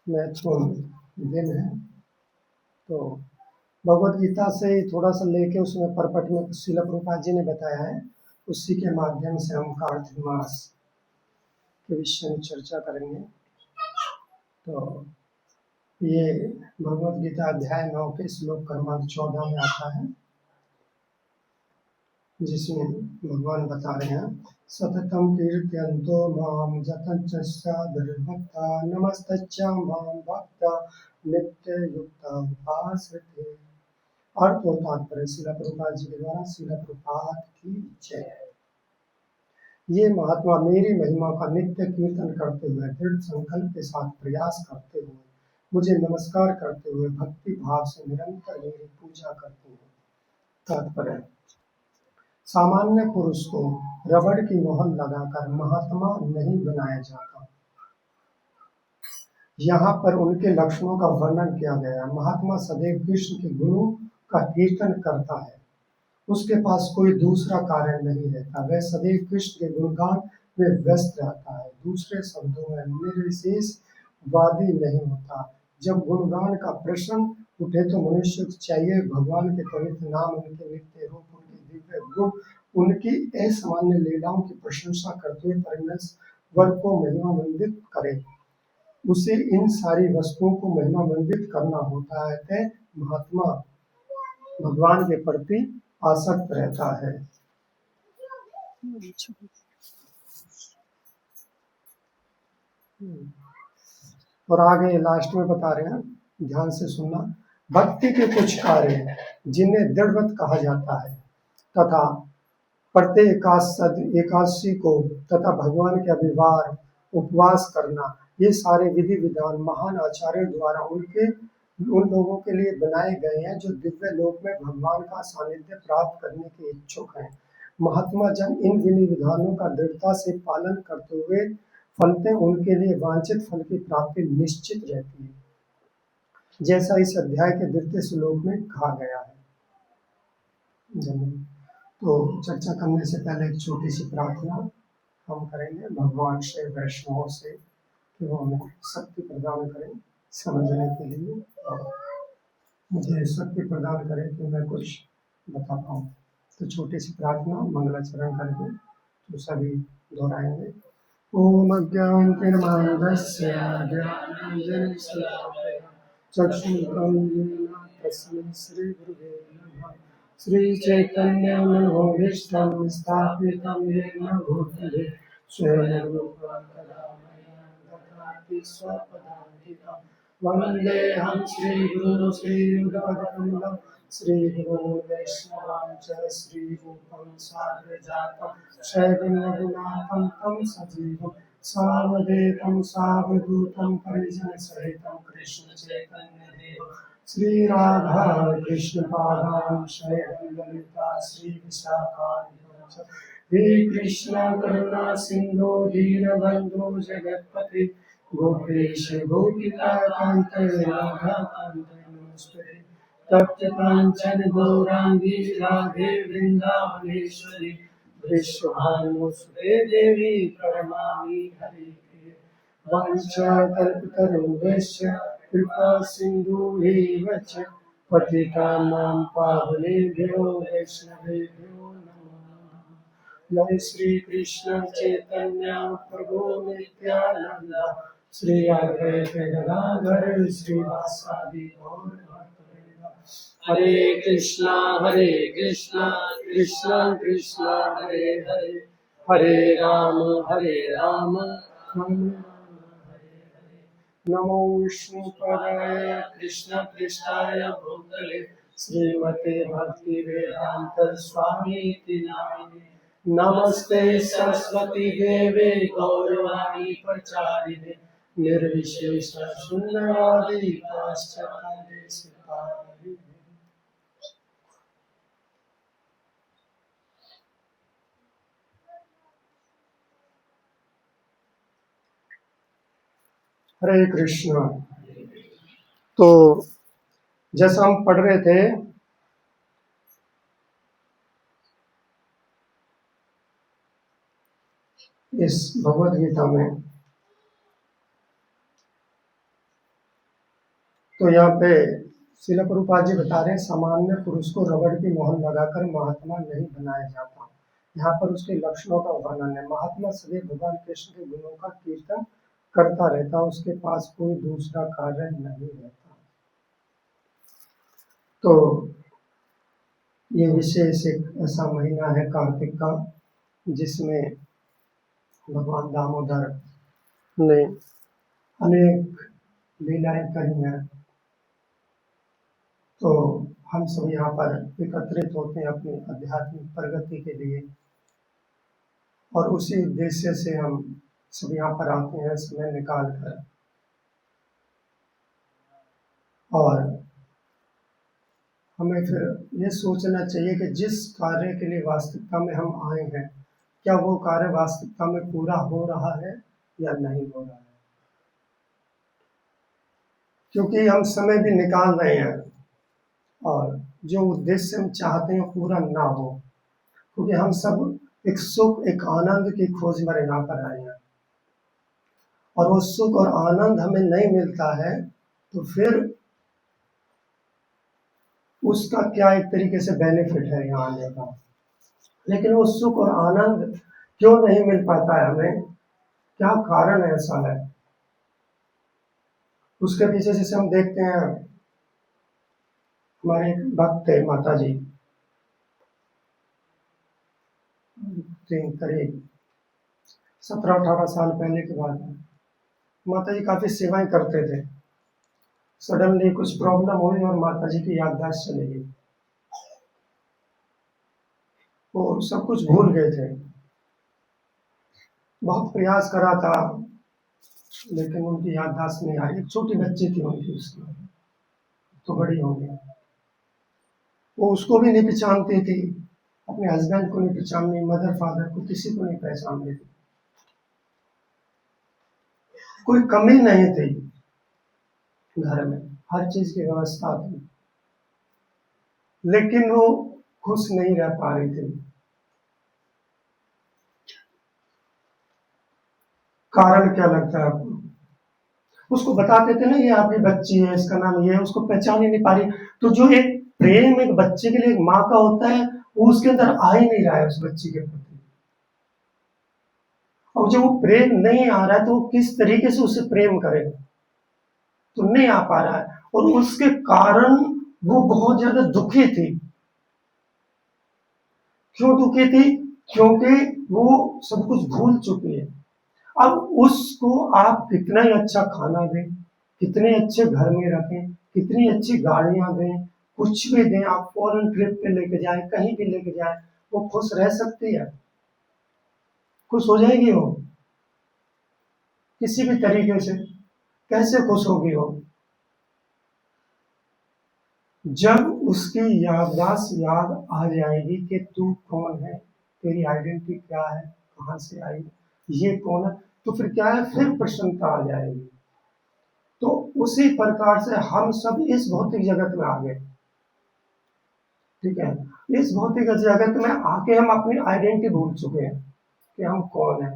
महत्वपूर्ण दिन है। तो भगवत गीता से थोड़ा सा लेके उसमें परपट में श्रील प्रभुपाद जी ने बताया है, उसी के माध्यम से हम कार्तिक मास के विषय में चर्चा करेंगे। तो ये भगवत गीता अध्याय 9 के श्लोक क्रमांक 14 में आता है, जिसमें भगवान बता रहे हैं, सततम कीर्तयन्तो माम यतञ्च नमस्तच्च माम भक्ता नित्य युक्ता उपासते। अर्थ और तात्पर्य श्रील प्रभुपाद जी के द्वारा। श्रील प्रभुपाद की जय। ये महात्मा मेरी महिमा का नित्य कीर्तन करते हुए, दृढ़ संकल्प के साथ प्रयास करते हुए, मुझे नमस्कार करते हुए भक्ति भाव से निरंतर मेरी पूजा करते हैं। तात्पर्य, सामान्य पुरुष को रबड़ की मोहर लगाकर महात्मा नहीं बनाया जाता। यहाँ पर उनके लक्षणों का वर्णन किया गया। महात्मा सदैव कृष्ण के गुणों का कीर्तन करता है, उसके पास कोई दूसरा कारण नहीं रहता। वह सदैव कृष्ण के गुणगान में व्यस्त रहता है। दूसरे शब्दों में निर्विशेष वादी नहीं होता। जब गुणगान का प्रश्न उठे तो मनुष्य को चाहिए भगवान के पवित्र नाम, उनके नित्य रूप, उनके दिव्य गुण, उनकी असामान्य लीलाओं की प्रशंसा करते हुए परमेश्वर को महिमामंडित करे। उसे इन सारी वस्तुओं को महिमामंडित करना होता है। अतः महात्मा भगवान के प्रति आसक्त रहता है। और आगे लास्ट में बता रहे हैं, ध्यान से सुनना। भक्ति के कुछ कार्य जिन्हें दृढ़व्रत कहा जाता है तथा प्रत्येक एकादशी को तथा भगवान के अभिवार उपवास करना, ये सारे विधि विधान महान आचार्यों द्वारा उन लोगों के लिए बनाए गए हैं जो दिव्य लोक में भगवान का सानिध्य प्राप्त करने के इच्छुक हैं। महात्मा जन इन विधि विधानों का दृढ़ता से पालन करते हुए फलते उनके लिए वांछित फल की प्राप्ति निश्चित रहती है, जैसा इस अध्याय के द्वितीय श्लोक में कहा गया है। तो चर्चा करने से पहले एक छोटी सी प्रार्थना हम करेंगे भगवान से, वैष्णवों से, कि वो हमें शक्ति प्रदान करें समझने के लिए, और मुझे शक्ति प्रदान करें कि मैं कुछ बता पाऊँ। तो छोटी सी प्रार्थना मंगलाचरण करके तो सभी दोहराएंगे। ओम अज्ञानतिर्मानवस्य ज्ञानाञ्जनशलाकया चक्षुरुन्मीलितं तस्मै श्रीगुरुवे नमः। श्रीचैतन्यमनोभीष्टं स्थापितं येन भूतले स्वयं रूपं तदा मह्यं ददाति स्वपदान्तिकं। वन्देऽहं श्रीगुरुं श्रीयुगपदकमलं श्रीगुरुं वैष्णवांश्च श्रीरूपं साग्रजातं शैवं रघुनाथं तं सजीवं सावधूतं सावधूतं परिजनसहितं कृष्णचैतन्यदेवं श्रीराधा कृष्णपादां शैवं ललिता श्रीविशाखान्वितं च। हे कृष्ण करुणा सिन्धो दीनबन्धो जगत्पते गोपेश गोपिकान्त राधाकान्त नमस्ते। तप्तकाञ्चन गौराङ्गी राधे वृन्दावनेश्वरी विश्वभानुसुते देवी प्रणमामि हरिप्रिये। वाञ्छाकल्पतरुभ्यश्च कृपा सिन्धुभ्येव च पतितानां पावनेभ्यो वैष्णवेभ्यो नमो नमः। जय श्री कृष्ण चैतन्य प्रभु नित्यानंद श्री अद्वैत गदाधर श्रीवासादि गौर भक्तवृंद। हरे कृष्णा कृष्णा कृष्णा हरे हरे, हरे राम राम राम हरे हरे। नमो विष्णुपदाय कृष्ण पृष्ठाय भूतले श्रीमते भक्ति वेदांत स्वामी नामिने। नमस्ते सरस्वती देवे गौरवाणी प्रचारिणे निर्विशेष शून्यवादी पाश्चात्य सिद्धांत। हरे कृष्ण। तो जैसा हम पढ़ रहे थे, इस भगवद गीता में तो यहाँ पे श्रील प्रभुपाद जी बता रहे हैं, सामान्य पुरुष को रबड़ की मोहर लगाकर महात्मा नहीं बनाया जाता। यहाँ पर उसके लक्षणों का वर्णन है। महात्मा सदैव भगवान कृष्ण के गुणों का कीर्तन करता रहता, उसके पास कोई दूसरा कार्य नहीं रहता। तो ये विशेष एक ऐसा महीना है कार्तिक का, जिसमें भगवान दामोदर ने अनेक लीलाएं करी हैं। तो हम सब यहाँ पर एकत्रित होते हैं अपनी आध्यात्मिक प्रगति के लिए, और उसी उद्देश्य से हम सब यहाँ पर आते हैं समय निकाल कर। और हमें फिर ये सोचना चाहिए कि जिस कार्य के लिए वास्तविकता में हम आए हैं, क्या वो कार्य वास्तविकता में पूरा हो रहा है या नहीं हो रहा है। क्योंकि हम समय भी निकाल रहे हैं और जो उद्देश्य हम चाहते हैं पूरा ना हो, क्योंकि हम सब एक सुख एक आनंद की खोज में यहाँ पर आए हैं, और वो सुख और आनंद हमें नहीं मिलता है, तो फिर उसका क्या एक तरीके से बेनिफिट है यहाँ आने का। लेकिन वो सुख और आनंद क्यों नहीं मिल पाता है हमें, क्या कारण ऐसा है, उसके पीछे जैसे हम देखते हैं, हमारे एक भक्त थे माता जी, करीब 17-18 साल पहले की बात है। माता जी काफी सेवाएं करते थे। सडनली कुछ प्रॉब्लम हुई और माता जी की याददाश्त चली गई, वो सब कुछ भूल गए थे। बहुत प्रयास करा था, लेकिन उनकी याददाश्त नहीं आ रही। एक छोटी बच्ची थी उनकी, उसमें तो बड़ी हो गई, वो उसको भी नहीं पहचानती थी, अपने हस्बैंड को नहीं पहचान रही, मदर फादर को किसी को नहीं पहचान रही थी, कोई कमी नहीं थी घर में, हर चीज की व्यवस्था थी, लेकिन वो खुश नहीं रह पा रही थी। कारण क्या लगता है आपको? उसको बताते थे ना ये आपकी बच्ची है, इसका नाम ये है, उसको पहचान ही नहीं पा रही। तो जो एक प्रेम एक बच्चे के लिए एक माँ का होता है, वो उसके अंदर आ ही नहीं रहा है उस बच्ची के प्रति। और जब वो प्रेम नहीं आ रहा है, तो वो किस तरीके से उसे प्रेम करेगा, तो नहीं आ पा रहा है, और उसके कारण वो बहुत ज्यादा दुखी थी। क्यों दुखी थी? क्योंकि वो सब कुछ भूल चुकी है। अब उसको आप कितना ही अच्छा खाना दें, कितने अच्छे घर में रखें, कितनी अच्छी गाड़ियां दें, कुछ भी दें, आप फॉरेन ट्रिप पे लेके जाए, कहीं भी लेके जाए, वो खुश रह सकती है? खुश हो जाएगी वो किसी भी तरीके से? कैसे खुश होगी वो? जब उसकी याददाश्त याद आ जाएगी कि तू कौन है, तेरी आइडेंटिटी क्या है, कहाँ से आई, ये कौन है, तो फिर क्या है, फिर प्रसन्नता आ जाएगी। तो उसी प्रकार से हम सब इस भौतिक जगत में आ गए, ठीक है। इस भौतिक जगत में आके हम अपनी आइडेंटिटी भूल चुके हैं कि हम कौन है,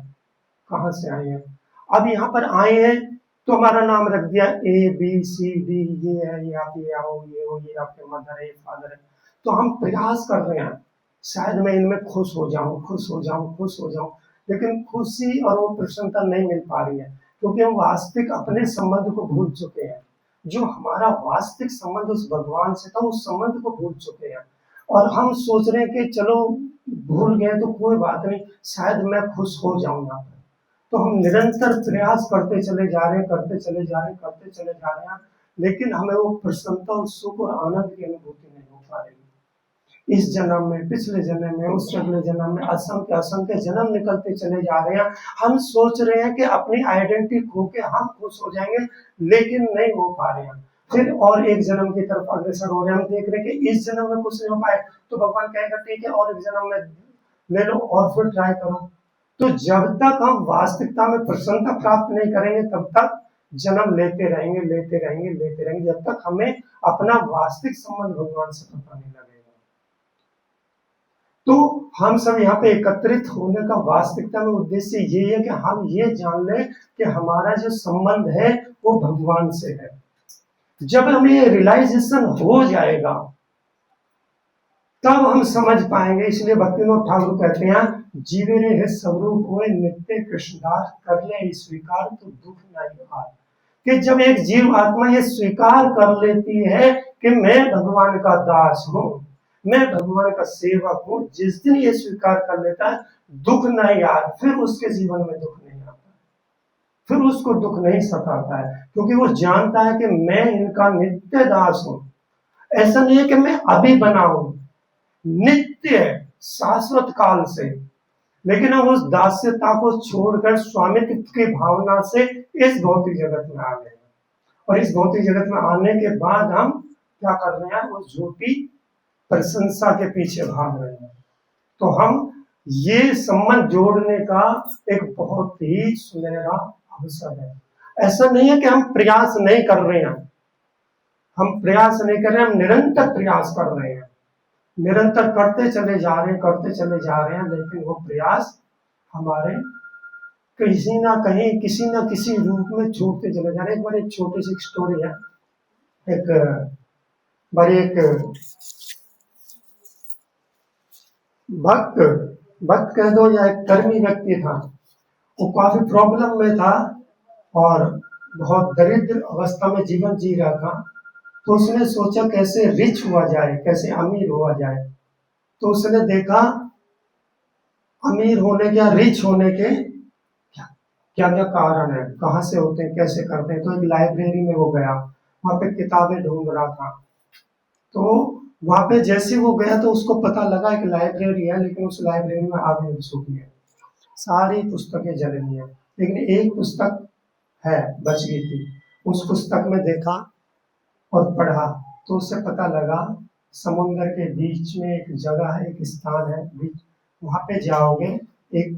कहाँ से आए हैं। अब यहाँ पर आए हैं तो हमारा नाम रख दिया ABCD, ये है, ये आप ये आओ, ये हो, ये आपके मदर है, फादर है। तो हम प्रयास कर रहे हैं, शायद मैं इनमें खुश हो जाऊं, खुश हो जाऊं, खुश हो जाऊं, लेकिन खुशी और वो प्रसन्नता नहीं मिल पा रही है, क्योंकि हम वास्तविक अपने संबंध को भूल चुके हैं। जो हमारा वास्तविक संबंध उस भगवान से था, उस संबंध को भूल चुके हैं, और हम सोच रहे हैं कि चलो भूल गए तो कोई बात नहीं, शायद मैं खुश हो जाऊं यहाँ पर। तो हम निरंतर प्रयास करते चले जा रहे हैं, करते चले जा रहे हैं, करते चले जा रहे हैं, लेकिन हमें वो प्रसन्नता और सुख और आनंद की अनुभूति नहीं हो पा रही। इस जन्म में, पिछले जन्म में, उस अगले जन्म में, असंख्य असंख्य जन्म निकलते चले जा रहे हैं। हम सोच रहे हैं कि अपनी आइडेंटिटी खो के हम खुश हो जाएंगे, लेकिन नहीं हो पा रहे हैं। फिर और एक जन्म की तरफ अग्रसर हो रहे हैं। हम देख रहे हैं कि इस जन्म में कुछ नहीं हो पाए, तो भगवान कहेगा ठीक है और एक जन्म में ले लो और फिर ट्राई करो। तो जब तक हम वास्तविकता में प्रसन्नता प्राप्त नहीं करेंगे, तब तक जन्म लेते रहेंगे, लेते रहेंगे, लेते रहेंगे, जब तक हमें अपना वास्तविक संबंध भगवान से पता नहीं लगेगा। तो हम सब यहाँ पे एकत्रित होने का वास्तविकता में उद्देश्य ये है कि हम ये जान लें कि हमारा जो संबंध है वो भगवान से है। जब हमें रियलाइजेशन हो जाएगा तब हम समझ पाएंगे। इसलिए भक्तिविनोद ठाकुर कहते हैं, जीवे रे है स्वरूप होए नित्य कृष्णदास, कर ले स्वीकार तो दुख नहीं हार। कि जब एक जीव आत्मा ये स्वीकार कर लेती है कि मैं भगवान का दास हूँ, मैं भगवान का सेवक हूँ, जिस दिन ये स्वीकार कर लेता है दुख नहीं यार, फिर उसके जीवन में दुख नहीं आता, फिर उसको दुख नहीं सताता है, क्योंकि वो जानता है कि मैं इनका नित्य दास हूँ। ऐसा नहीं है कि मैं अभी बना हूं, नित्य शाश्वत काल से, लेकिन हम उस दास्यता को छोड़कर स्वामित्व की भावना से इस भौतिक जगत में आ गए, और इस भौतिक जगत में आने के बाद हम क्या कर रहे हैं, वो झूठी प्रशंसा के पीछे भाग रहे हैं। तो हम ये संबंध जोड़ने का एक बहुत ही सुनहरा अवसर है। ऐसा नहीं है कि हम प्रयास नहीं कर रहे हैं, हम प्रयास नहीं कर रहे हैं, हम निरंतर प्रयास कर रहे हैं, निरंतर करते चले जा रहे हैं, करते चले जा रहे हैं, लेकिन वो प्रयास हमारे किसी ना कहीं किसी ना किसी रूप में छूटते चले जा रहे हैं। एक बार एक छोटी सी स्टोरी है। एक बार एक भक्त भक्त कह दो या एक कर्मी व्यक्ति था, वो काफी प्रॉब्लम में था और बहुत दरिद्र अवस्था में जीवन जी रहा था। तो उसने सोचा कैसे रिच हुआ जाए, कैसे अमीर हुआ जाए। तो उसने देखा अमीर होने के या रिच होने के क्या क्या कारण है, कहाँ से होते हैं, कैसे करते हैं। तो एक लाइब्रेरी में वो गया, वहां पे किताबें ढूंढ रहा था। तो वहां पे जैसे वो गया तो उसको पता लगा एक लाइब्रेरी है, लेकिन उस लाइब्रेरी में आग लग चुकी है, सारी पुस्तकें जल गई है, लेकिन एक पुस्तक है बच गई थी। उस पुस्तक में देखा और पढ़ा तो उससे पता लगा समुद्र के बीच में एक जगह है, एक स्थान है बीच, वहां पे जाओगे एक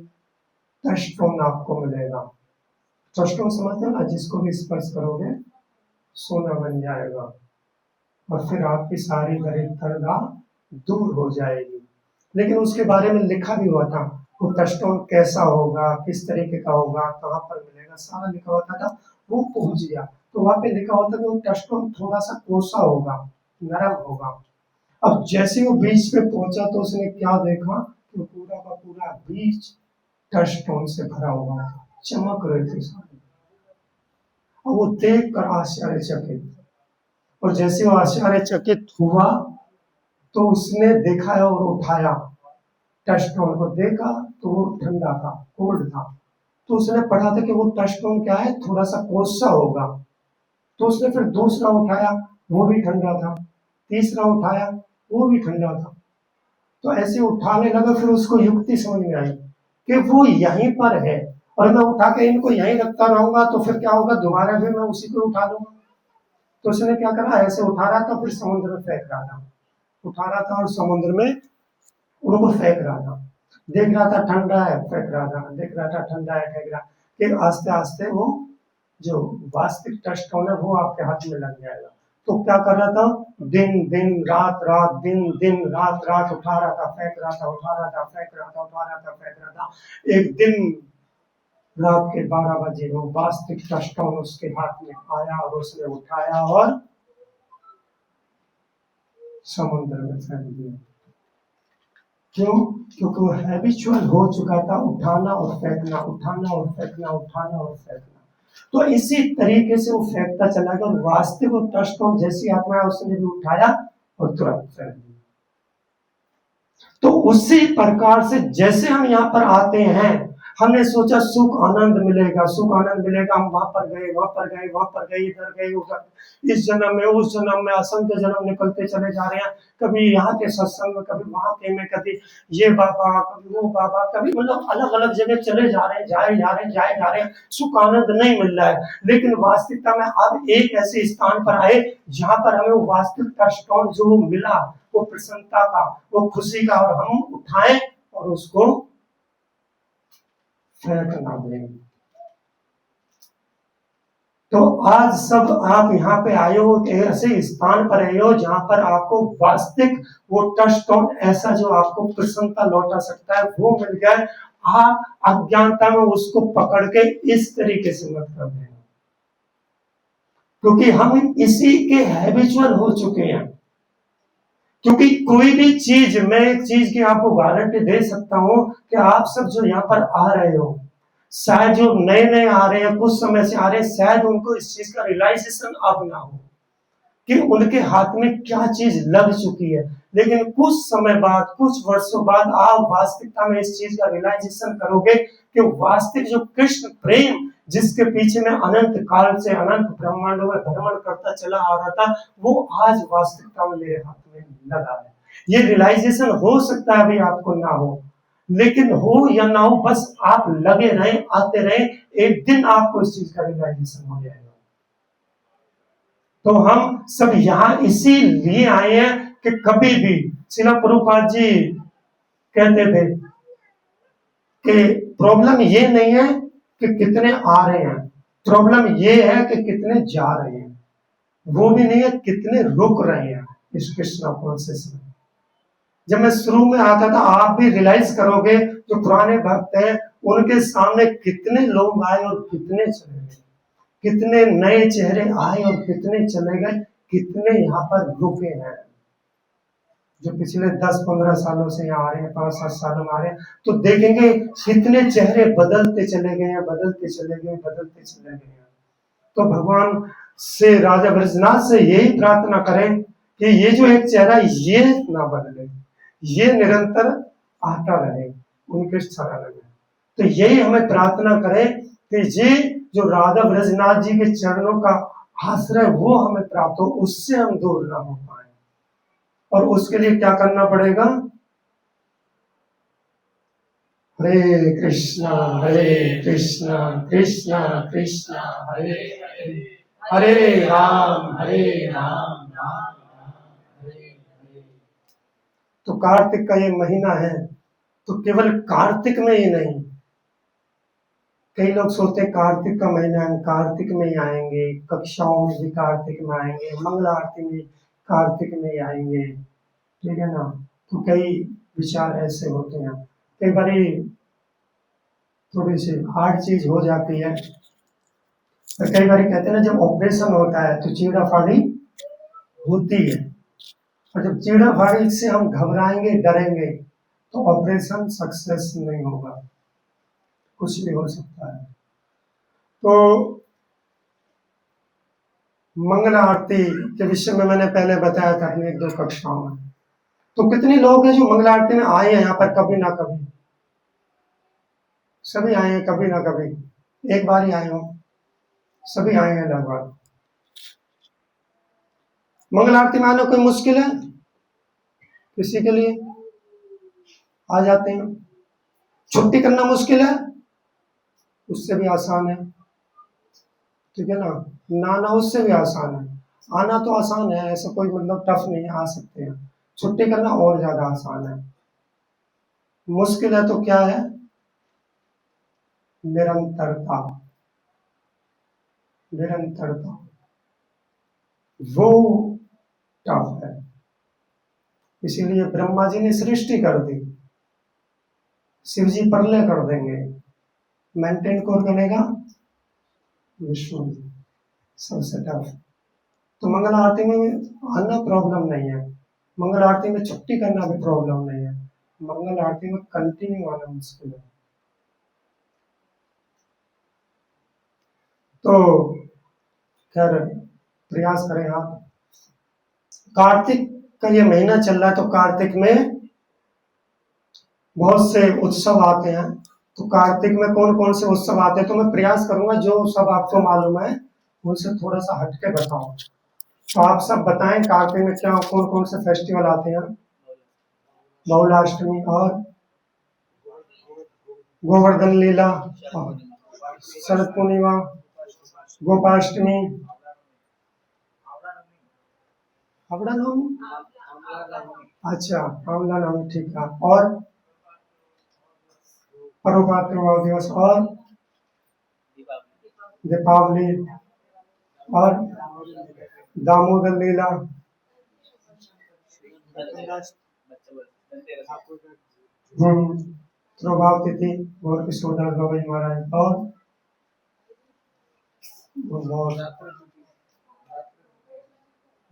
टचस्टोन आपको मिलेगा। टचस्टोन समझते हो ना, जिसको भी स्पर्श करोगे सोना बन जाएगा और फिर आपकी सारी दरिद्रता दूर हो जाएगी। लेकिन उसके बारे में लिखा भी हुआ था, वो टचस्टोन कैसा होगा, किस तरीके का होगा, कहाँ पर मिलेगा, सारा लिखा हुआ था। वो पहुंच गया तो वहां पे लिखा होता कि वो टचस्टोन थोड़ा सा कोसा होगा, नरम होगा। अब जैसे वो बीच पे पहुंचा तो उसने क्या देखा कि पूरा का पूरा बीच टचस्टोन से भरा हुआ था, चमक रहे थे सारे। और वो देख कर आश्चर्यचकित, और जैसे वो आश्चर्यचकित हुआ तो उसने देखा और उठाया टचस्टोन को, देखा तो वो ठंडा था, कोल्ड था। तो उसने पढ़ा था कि वो टचस्टोन क्या है, थोड़ा सा कोसा होगा। तो उसने फिर दूसरा उठाया, वो भी ठंडा था, तीसरा उठाया, वो भी ठंडा था। तो ऐसे उठाने लगा, फिर उसको युक्ति समझ में आई कि वो यहीं पर है, और मैं उठा के इनको यहीं रखता रहूंगा तो फिर क्या होगा, दोबारा फिर मैं उसी को उठा लूंगा। तो उसने क्या करा, ऐसे उठा रहा था, फिर समुद्र में फेंक रहा था, उठा रहा था और समुद्र में उनको फेंक रहा था। देख रहा था ठंडा है, फेंक रहा था, देख रहा था ठंडा है, फेंक रहा। फिर आस्ते आस्ते वो जो वास्तविक टचस्टोन है वो आपके हाथ में लग जाएगा। तो क्या कर रहा था, दिन दिन रात रात, दिन दिन रात रात, उठा रहा था, फेंक रहा था, उठा रहा था, फेंक रहा था, उठा रहा था, फेंक रहा था। एक दिन रात के 12 बजे वो वास्तविक टचस्टोन उसके हाथ में आया और उसने उठाया और समुद्र में फेंक दिया। क्यों? क्योंकि वो हैबिचुअल हो चुका था, उठाना और फेंकना, उठाना और फेंकना, उठाना और फेंकना। तो इसी तरीके से वो फेंकता चला गया, और वास्तविक वो टचस्टोन जैसी आत्मा है उसने भी उठाया और तुरंत फेंक दिया। तो उसी प्रकार से जैसे हम यहाँ पर आते हैं, हमने सोचा सुख आनंद मिलेगा, सुख आनंद मिलेगा, हम वहां पर गए, वहां पर गए, वहां पर गए, इधर गए, उधर, इस जन्म में, उस जन्म में, असंख्य जन्म निकलते चले जा रहे हैं। कभी यहाँ के सत्संग में, कभी वहां के में, कभी ये बाबा, कभी वो बाबा, कभी मतलब अलग अलग जगह चले जा रहे हैं, जाए जा रहे हैं, जाए जा रहे हैं, सुख आनंद नहीं मिल रहा है। लेकिन वास्तविकता में अब एक ऐसे स्थान पर आए जहां पर हमें वो वास्तविक टचस्टोन जो मिला, वो प्रसन्नता का, वो खुशी का, और हम उठाएं और उसको फेंकना दें। तो आज सब आप यहाँ पे आए हो, ऐसे स्थान पर आए हो जहां पर आपको वास्तविक वो टचस्टोन ऐसा जो आपको प्रसन्नता लौटा सकता है वो मिल गया। आप अज्ञानता में उसको पकड़ के इस तरीके से मत कर देना। क्योंकि हम इसी के हैबिचुअल हो चुके हैं। क्योंकि कोई भी चीज, मैं एक चीज की आपको गारंटी दे सकता हूं कि आप सब जो यहाँ पर आ रहे हो, शायद जो नए नए आ रहे हैं, कुछ समय से आ रहे हैं, शायद उनको इस चीज का रियलाइजेशन अब ना हो कि उनके हाथ में क्या चीज लग चुकी है। लेकिन कुछ समय बाद, कुछ वर्षों बाद आप वास्तविकता में इस चीज का रियलाइजेशन करोगे कि वास्तविक जो कृष्ण प्रेम जिसके पीछे में अनंत काल से अनंत ब्रह्मांडों में भ्रमण करता चला आ रहा था, वो आज वास्तविकता में मेरे हाथ में लगा है। ये रियलाइजेशन हो सकता है अभी आपको ना हो, लेकिन हो या ना हो, बस आप लगे रहे, आते रहे, एक दिन आपको इस चीज का रियलाइजेशन हो जाएगा। तो हम सब यहाँ इसीलिए आए हैं कि कभी भी, श्रील प्रभुपाद जी कहते थे कि प्रॉब्लम ये नहीं है कि कितने आ रहे हैं, प्रॉब्लम ये है कि कितने जा रहे हैं। वो भी नहीं है कितने रुक रहे हैं इस कृष्णा प्रोसेस में। जब मैं शुरू में आता था, आप भी रियलाइज करोगे, जो पुराने भक्त हैं उनके सामने कितने लोग आए और कितने चले गए, कितने नए चेहरे आए और कितने चले गए, कितने यहाँ पर रुके हैं। जो पिछले 10-15 सालों से यहाँ आ रहे हैं, 5-7 सालों में आ रहे हैं, तो देखेंगे कितने चेहरे बदलते चले गए हैं, बदलते चले गए, बदलते चले गए हैं। तो भगवान से, राजा ब्रजनाथ से यही प्रार्थना करें कि ये जो एक चेहरा ये ना बदले, ये निरंतर आता रहे, उनके शरण में। तो यही हमें प्रार्थना करें कि ये जो राधा ब्रजनाथ जी के चरणों का आश्रय वो हमें प्राप्त हो, उससे हम दूर ना हो पाए। और उसके लिए क्या करना पड़ेगा? हरे कृष्णा कृष्णा कृष्णा हरे हरे, हरे राम राम राम हरे हरे। तो कार्तिक का ये महीना है, तो केवल कार्तिक में ही नहीं, कई लोग सोचते हैं कार्तिक का महीना है, कार्तिक में ही आएंगे, कक्षाओं में भी कार्तिक में आएंगे, मंगल आरती में कार्तिक में ही आएंगे, ठीक है ना। तो कई विचार ऐसे होते हैं, कई बारी थोड़ी सी हार्ड चीज हो जाती है। तो कई बार कहते हैं ना, जब ऑपरेशन होता है तो चीड़ा फाड़ी होती है, और जब चीड़ा फाड़ी से हम घबराएंगे, डरेंगे, तो ऑपरेशन सक्सेस नहीं होगा, कुछ भी हो सकता है। तो मंगल आरती के विषय में मैंने पहले बताया था अपनी 1-2 कक्षाओं में। तो कितने लोग हैं जो मंगल आरती में आए हैं यहाँ पर कभी ना कभी? सभी आए हैं कभी ना कभी, एक बार ही आए हो, सभी आए हैं लगभग। मंगल आरती में आना कोई मुश्किल है किसी के लिए? आ जाते हैं। छुट्टी करना मुश्किल है? उससे भी आसान है, ठीक है ना। ना उससे भी आसान है। आना तो आसान है, ऐसा कोई मतलब टफ नहीं है, आ सकते हैं। छुट्टी करना और ज्यादा आसान है। मुश्किल है तो क्या है? निरंतरता, निरंतरता वो टफ है। इसीलिए ब्रह्मा जी ने सृष्टि कर दी, शिव जी प्रलय कर देंगे, मेंटेन कौन करेगा? विष्णु जी। सबसे टफ। तो मंगल आरती में आना प्रॉब्लम नहीं है, मंगल आरती में छुट्टी करना भी प्रॉब्लम नहीं है, मंगल आरती में कंटिन्यू आना मुश्किल है। तो खैर प्रयास करें आप। कार्तिक का ये महीना चल रहा है, तो कार्तिक में बहुत से उत्सव आते हैं। तो कार्तिक में कौन कौन से उत्सव आते हैं, तो मैं प्रयास करूंगा जो सब आपको मालूम है उनसे थोड़ा सा हटके बताऊं। तो आप सब बताएं कार्तिक में क्या कौन कौन से फेस्टिवल आते हैं? बहुलाष्टमी और गोवर्धन लीला, शरद पूर्णिमा, गोपाष्टमी, हावड़ा नवमी, अच्छा आंवला नवमी, ठीक है। और प्रभुपाद दिवस, और दीपावली, और दामोदर लीला, प्रभाव तिथि, गौर किशोरदास बाबा जी महाराज, और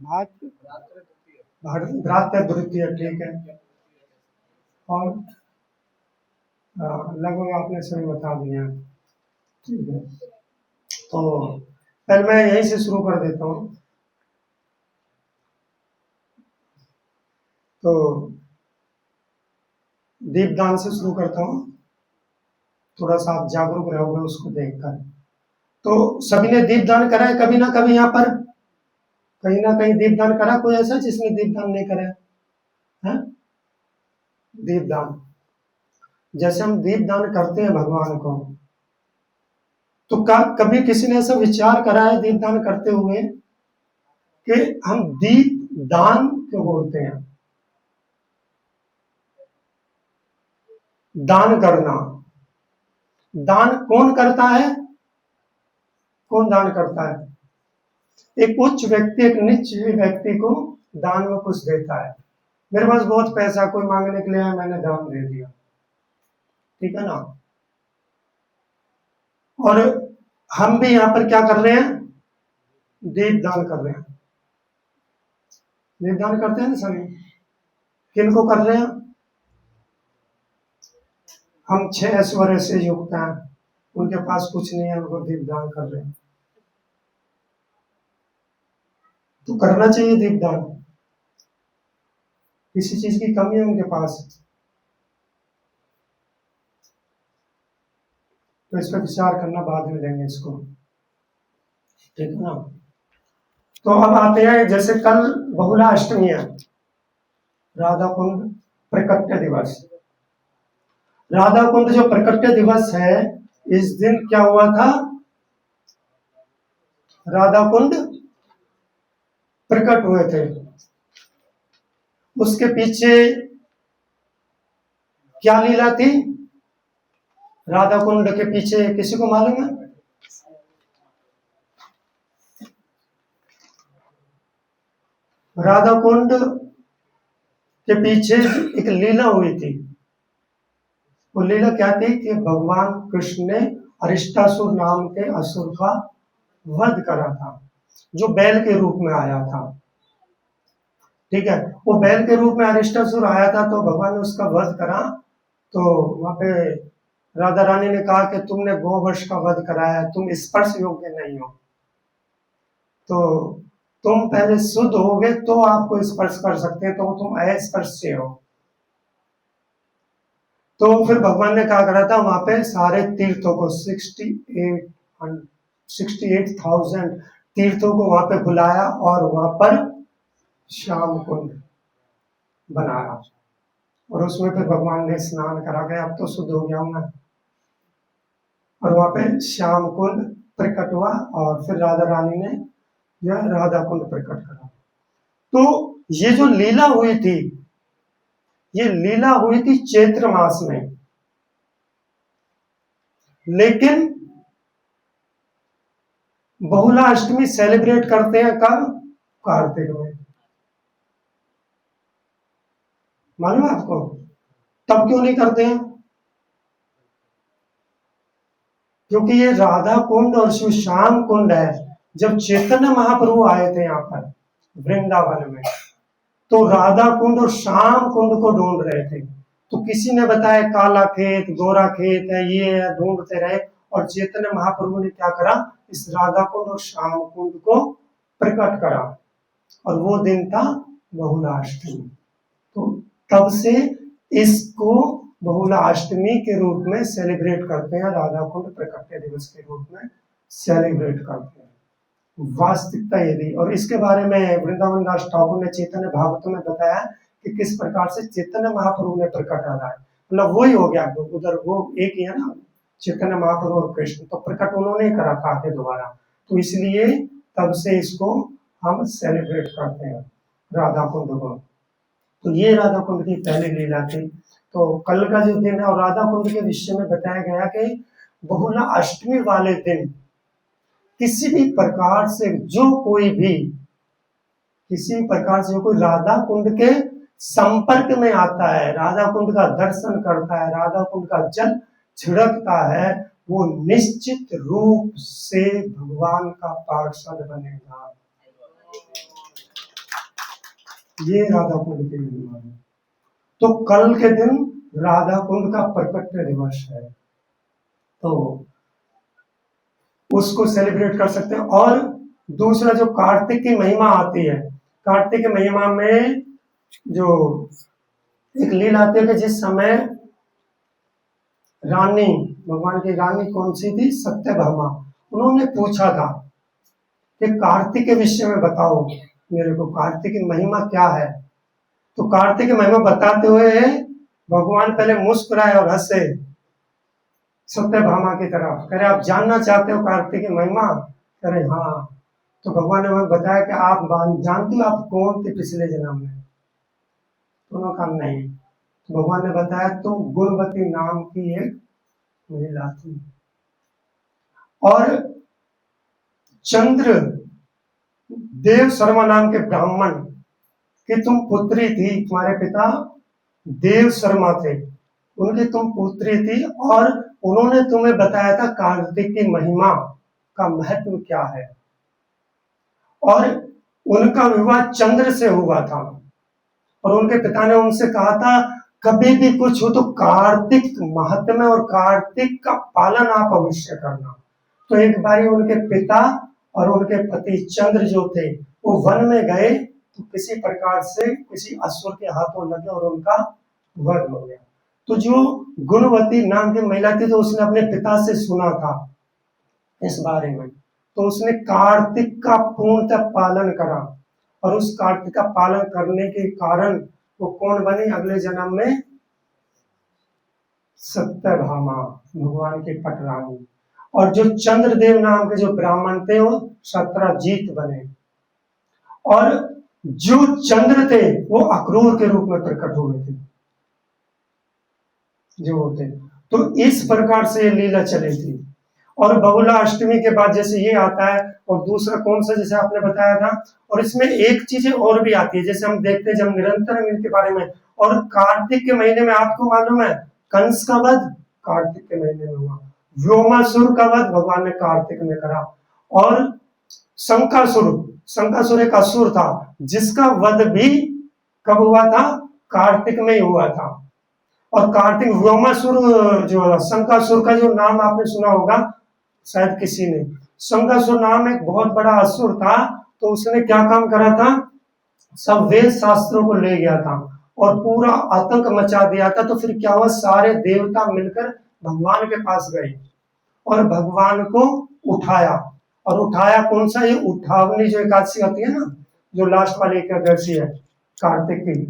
भात भ्रातृ द्वितीय, ठीक है। और लगभग आपने सही बता दिया, ठीक है। तो पहले मैं यहीं से शुरू कर देता हूँ। तो दीपदान से शुरू करता हूँ, थोड़ा सा आप जागरूक रहोगे उसको देखकर। तो सभी ने दीपदान करा है कभी ना कभी, यहाँ पर कहीं ना कहीं दीपदान करा, कोई ऐसा जिसने दीपदान नहीं करा है? दीपदान, जैसे हम दीपदान करते हैं भगवान को, तो कभी किसी ने ऐसा विचार करा है दीपदान करते हुए कि हम दीप दान क्यों बोलते हैं? दान करना, दान कौन करता है? कौन दान करता है? एक उच्च व्यक्ति एक नीच व्यक्ति को दान में कुछ देता है। मेरे पास बहुत पैसा, कोई मांगने के लिए आया, मैंने दान दे दिया, ठीक है ना। और हम भी यहाँ पर क्या कर रहे हैं? दीप दान कर रहे हैं। दीप दान करते हैं ना सभी। किनको कर रहे हैं? हम 6 ऐश्वर्य से युक्त हैं, उनके पास कुछ नहीं है, उनको दीप दान कर रहे हैं। तो करना चाहिए दीप दान। किसी चीज की कमी है उनके पास, तो इस पर विचार करना, बाद में लेंगे इसको, ठीक है ना। तो अब आते हैं, जैसे कल बहुला अष्टमी है, राधा कुंड प्रकट्य दिवस। राधा कुंड जो प्रकट्य दिवस है, इस दिन क्या हुआ था? राधा कुंड प्रकट हुए थे। उसके पीछे क्या लीला थी? राधा कुंड के पीछे किसी को मालूम है? राधा कुंड के पीछे एक लीला हुई थी। वो लीला क्या थी कि भगवान कृष्ण ने अरिष्टासुर नाम के असुर का वध करा था, जो बैल के रूप में आया था, ठीक है। वो बैल के रूप में अरिष्टासुर आया था, तो भगवान ने उसका वध करा। तो वहां पे राधा रानी ने कहा कि तुमने गोवंश का वध कराया है, तुम स्पर्श योग्य नहीं हो, तो तुम पहले शुद्ध होगे तो आपको स्पर्श कर सकते हैं, तो तुम अस्पर्श से हो। तो फिर भगवान ने क्या करा था, वहां पे सारे तीर्थों को 68,000 तीर्थों को वहां पे बुलाया और वहां पर श्याम कुंड बनाया, और उसमें फिर भगवान ने स्नान करा के अब तो शुद्ध हो गया हूं मैं, और वहां पे श्याम कुंड प्रकट हुआ, और फिर राधा रानी ने यह राधा कुंड प्रकट करा। तो ये जो लीला हुई थी, ये लीला हुई थी चैत्र मास में, लेकिन बहुला अष्टमी सेलिब्रेट करते हैं कब? कार्तिक में। मालूम है आपको? तब क्यों नहीं करते हैं? क्योंकि ये राधा कुंड और शिव श्याम कुंड है। जब चैतन्य महाप्रभु आए थे यहाँ पर वृंदावन में, तो राधा कुंड और श्याम कुंड को ढूंढ रहे थे। तो किसी ने बताया काला खेत, गोरा खेत है, ये है, ढूंढते रहे, और चैतन्य महाप्रभु ने क्या करा, इस राधा कुंड और श्याम कुंड को प्रकट करा, और वो दिन था बहुला अष्टमी। तो तब से इसको बहुला अष्टमी के रूप में सेलिब्रेट करते हैं, राधा कुंड प्रकट्य दिवस के रूप में सेलिब्रेट करते हैं। वास्तविकता यदि, और इसके बारे में वृंदावन दास ठाकुर ने चैतन्य भागवतों में बताया कि किस प्रकार से चैतन्य महाप्रभु ने प्रकट करा है, मतलब वही हो गया, उधर वो एक ही है ना, चैतन्य महाप्रभु और कृष्ण, तो प्रकट उन्होंने करा था आगे दोबारा, तो इसलिए तब से इसको हम सेलिब्रेट करते हैं राधा कुंड को। तो ये राधा कुंड की पहली लीला थी। तो कल का जो दिन है, और राधा कुंड के विषय में बताया गया कि बहुला अष्टमी वाले दिन किसी भी प्रकार से जो कोई भी, किसी भी प्रकार से जो कोई राधा कुंड के संपर्क में आता है, राधा कुंड का दर्शन करता है, राधा कुंड का जल छिड़कता है, वो निश्चित रूप से भगवान का पार्षद बनेगा। ये राधा कुंड की महिमा है। तो कल के दिन राधा कुंड का प्रकट दिवस है, तो उसको सेलिब्रेट कर सकते हैं। और दूसरा जो कार्तिक की महिमा आती है, कार्तिक की महिमा में जो एक लीला आती है कि जिस समय रानी, भगवान की रानी कौन सी थी, सत्यभामा, उन्होंने पूछा था कि कार्तिक के विषय में बताओ मेरे को, कार्तिक की महिमा क्या है। तो कार्तिक की महिमा बताते हुए भगवान पहले मुस्कुराए और हंसे सत्यभामा की तरफ, कह रहे आप जानना चाहते हो कार्तिक की महिमा, कह रहे हाँ। तो भगवान ने हमें बताया कि आप जानती हो आप कौन थे पिछले जन्म में, तो उन्होंने कहा नहीं। तो भगवान ने बताया तुम गुणवती नाम की एक महिला थी, और चंद्र देव शर्मा नाम के ब्राह्मण की तुम पुत्री थी, तुम्हारे पिता देव शर्मा थे, उनकी तुम पुत्री थी, और उन्होंने तुम्हें बताया था कार्तिक की महिमा का महत्व क्या है। और उनका विवाह चंद्र से हुआ था, और उनके पिता ने उनसे कहा था कभी भी कुछ हो तो कार्तिक महात्म्य और कार्तिक का पालन आप अवश्य करना। तो एक बारी उनके पिता और उनके पति चंद्र जो थे वो वन में गए, तो किसी प्रकार से किसी असुर के हाथों लगे और उनका वध हो गया। तो जो गुणवती नाम की महिला थी, तो उसने अपने पिता से सुना था इस बारे में, तो उसने कार्तिक का पूर्णतः पालन करा, और उस कार्तिक का पालन करने के कारण वो कौन बनी अगले जन्म में, सत्यभामा, भगवान की पटरानी। और जो चंद्रदेव नाम के जो ब्राह्मण थे वो सत्रजीत बने, और जो चंद्र थे वो अक्रूर के रूप में प्रकट हुए थे जो होते। तो इस प्रकार से ये लीला चली थी। और बहुला अष्टमी के बाद जैसे ये आता है, और दूसरा कौन सा जैसे आपने बताया था, और इसमें एक चीजें और भी आती है, जैसे हम देखते हैं जब निरंतर हम इनके बारे में, और कार्तिक के महीने में आपको मालूम है कंस का वध कार्तिक के महीने में हुआ, व्योमासुर का वध भगवान ने कार्तिक में करा, और शंकासुर एक असुर था जिसका वध भी कब हुआ था, कार्तिक में ही हुआ था। और कार्तिक व्योमासुर जो शंकासुर का जो नाम आपने सुना होगा शायद किसी ने, शंकासुर नाम एक बहुत बड़ा असुर था, तो उसने क्या काम करा था, सब वेद शास्त्रों को ले गया था और पूरा आतंक मचा दिया था। तो फिर क्या हुआ, सारे देवता मिलकर भगवान के पास गए और भगवान को उठाया, और उठाया कौन सा, ये उठावनी जो एकादशी आती है ना, जो लास्ट वाली एकादशी है कार्तिक की,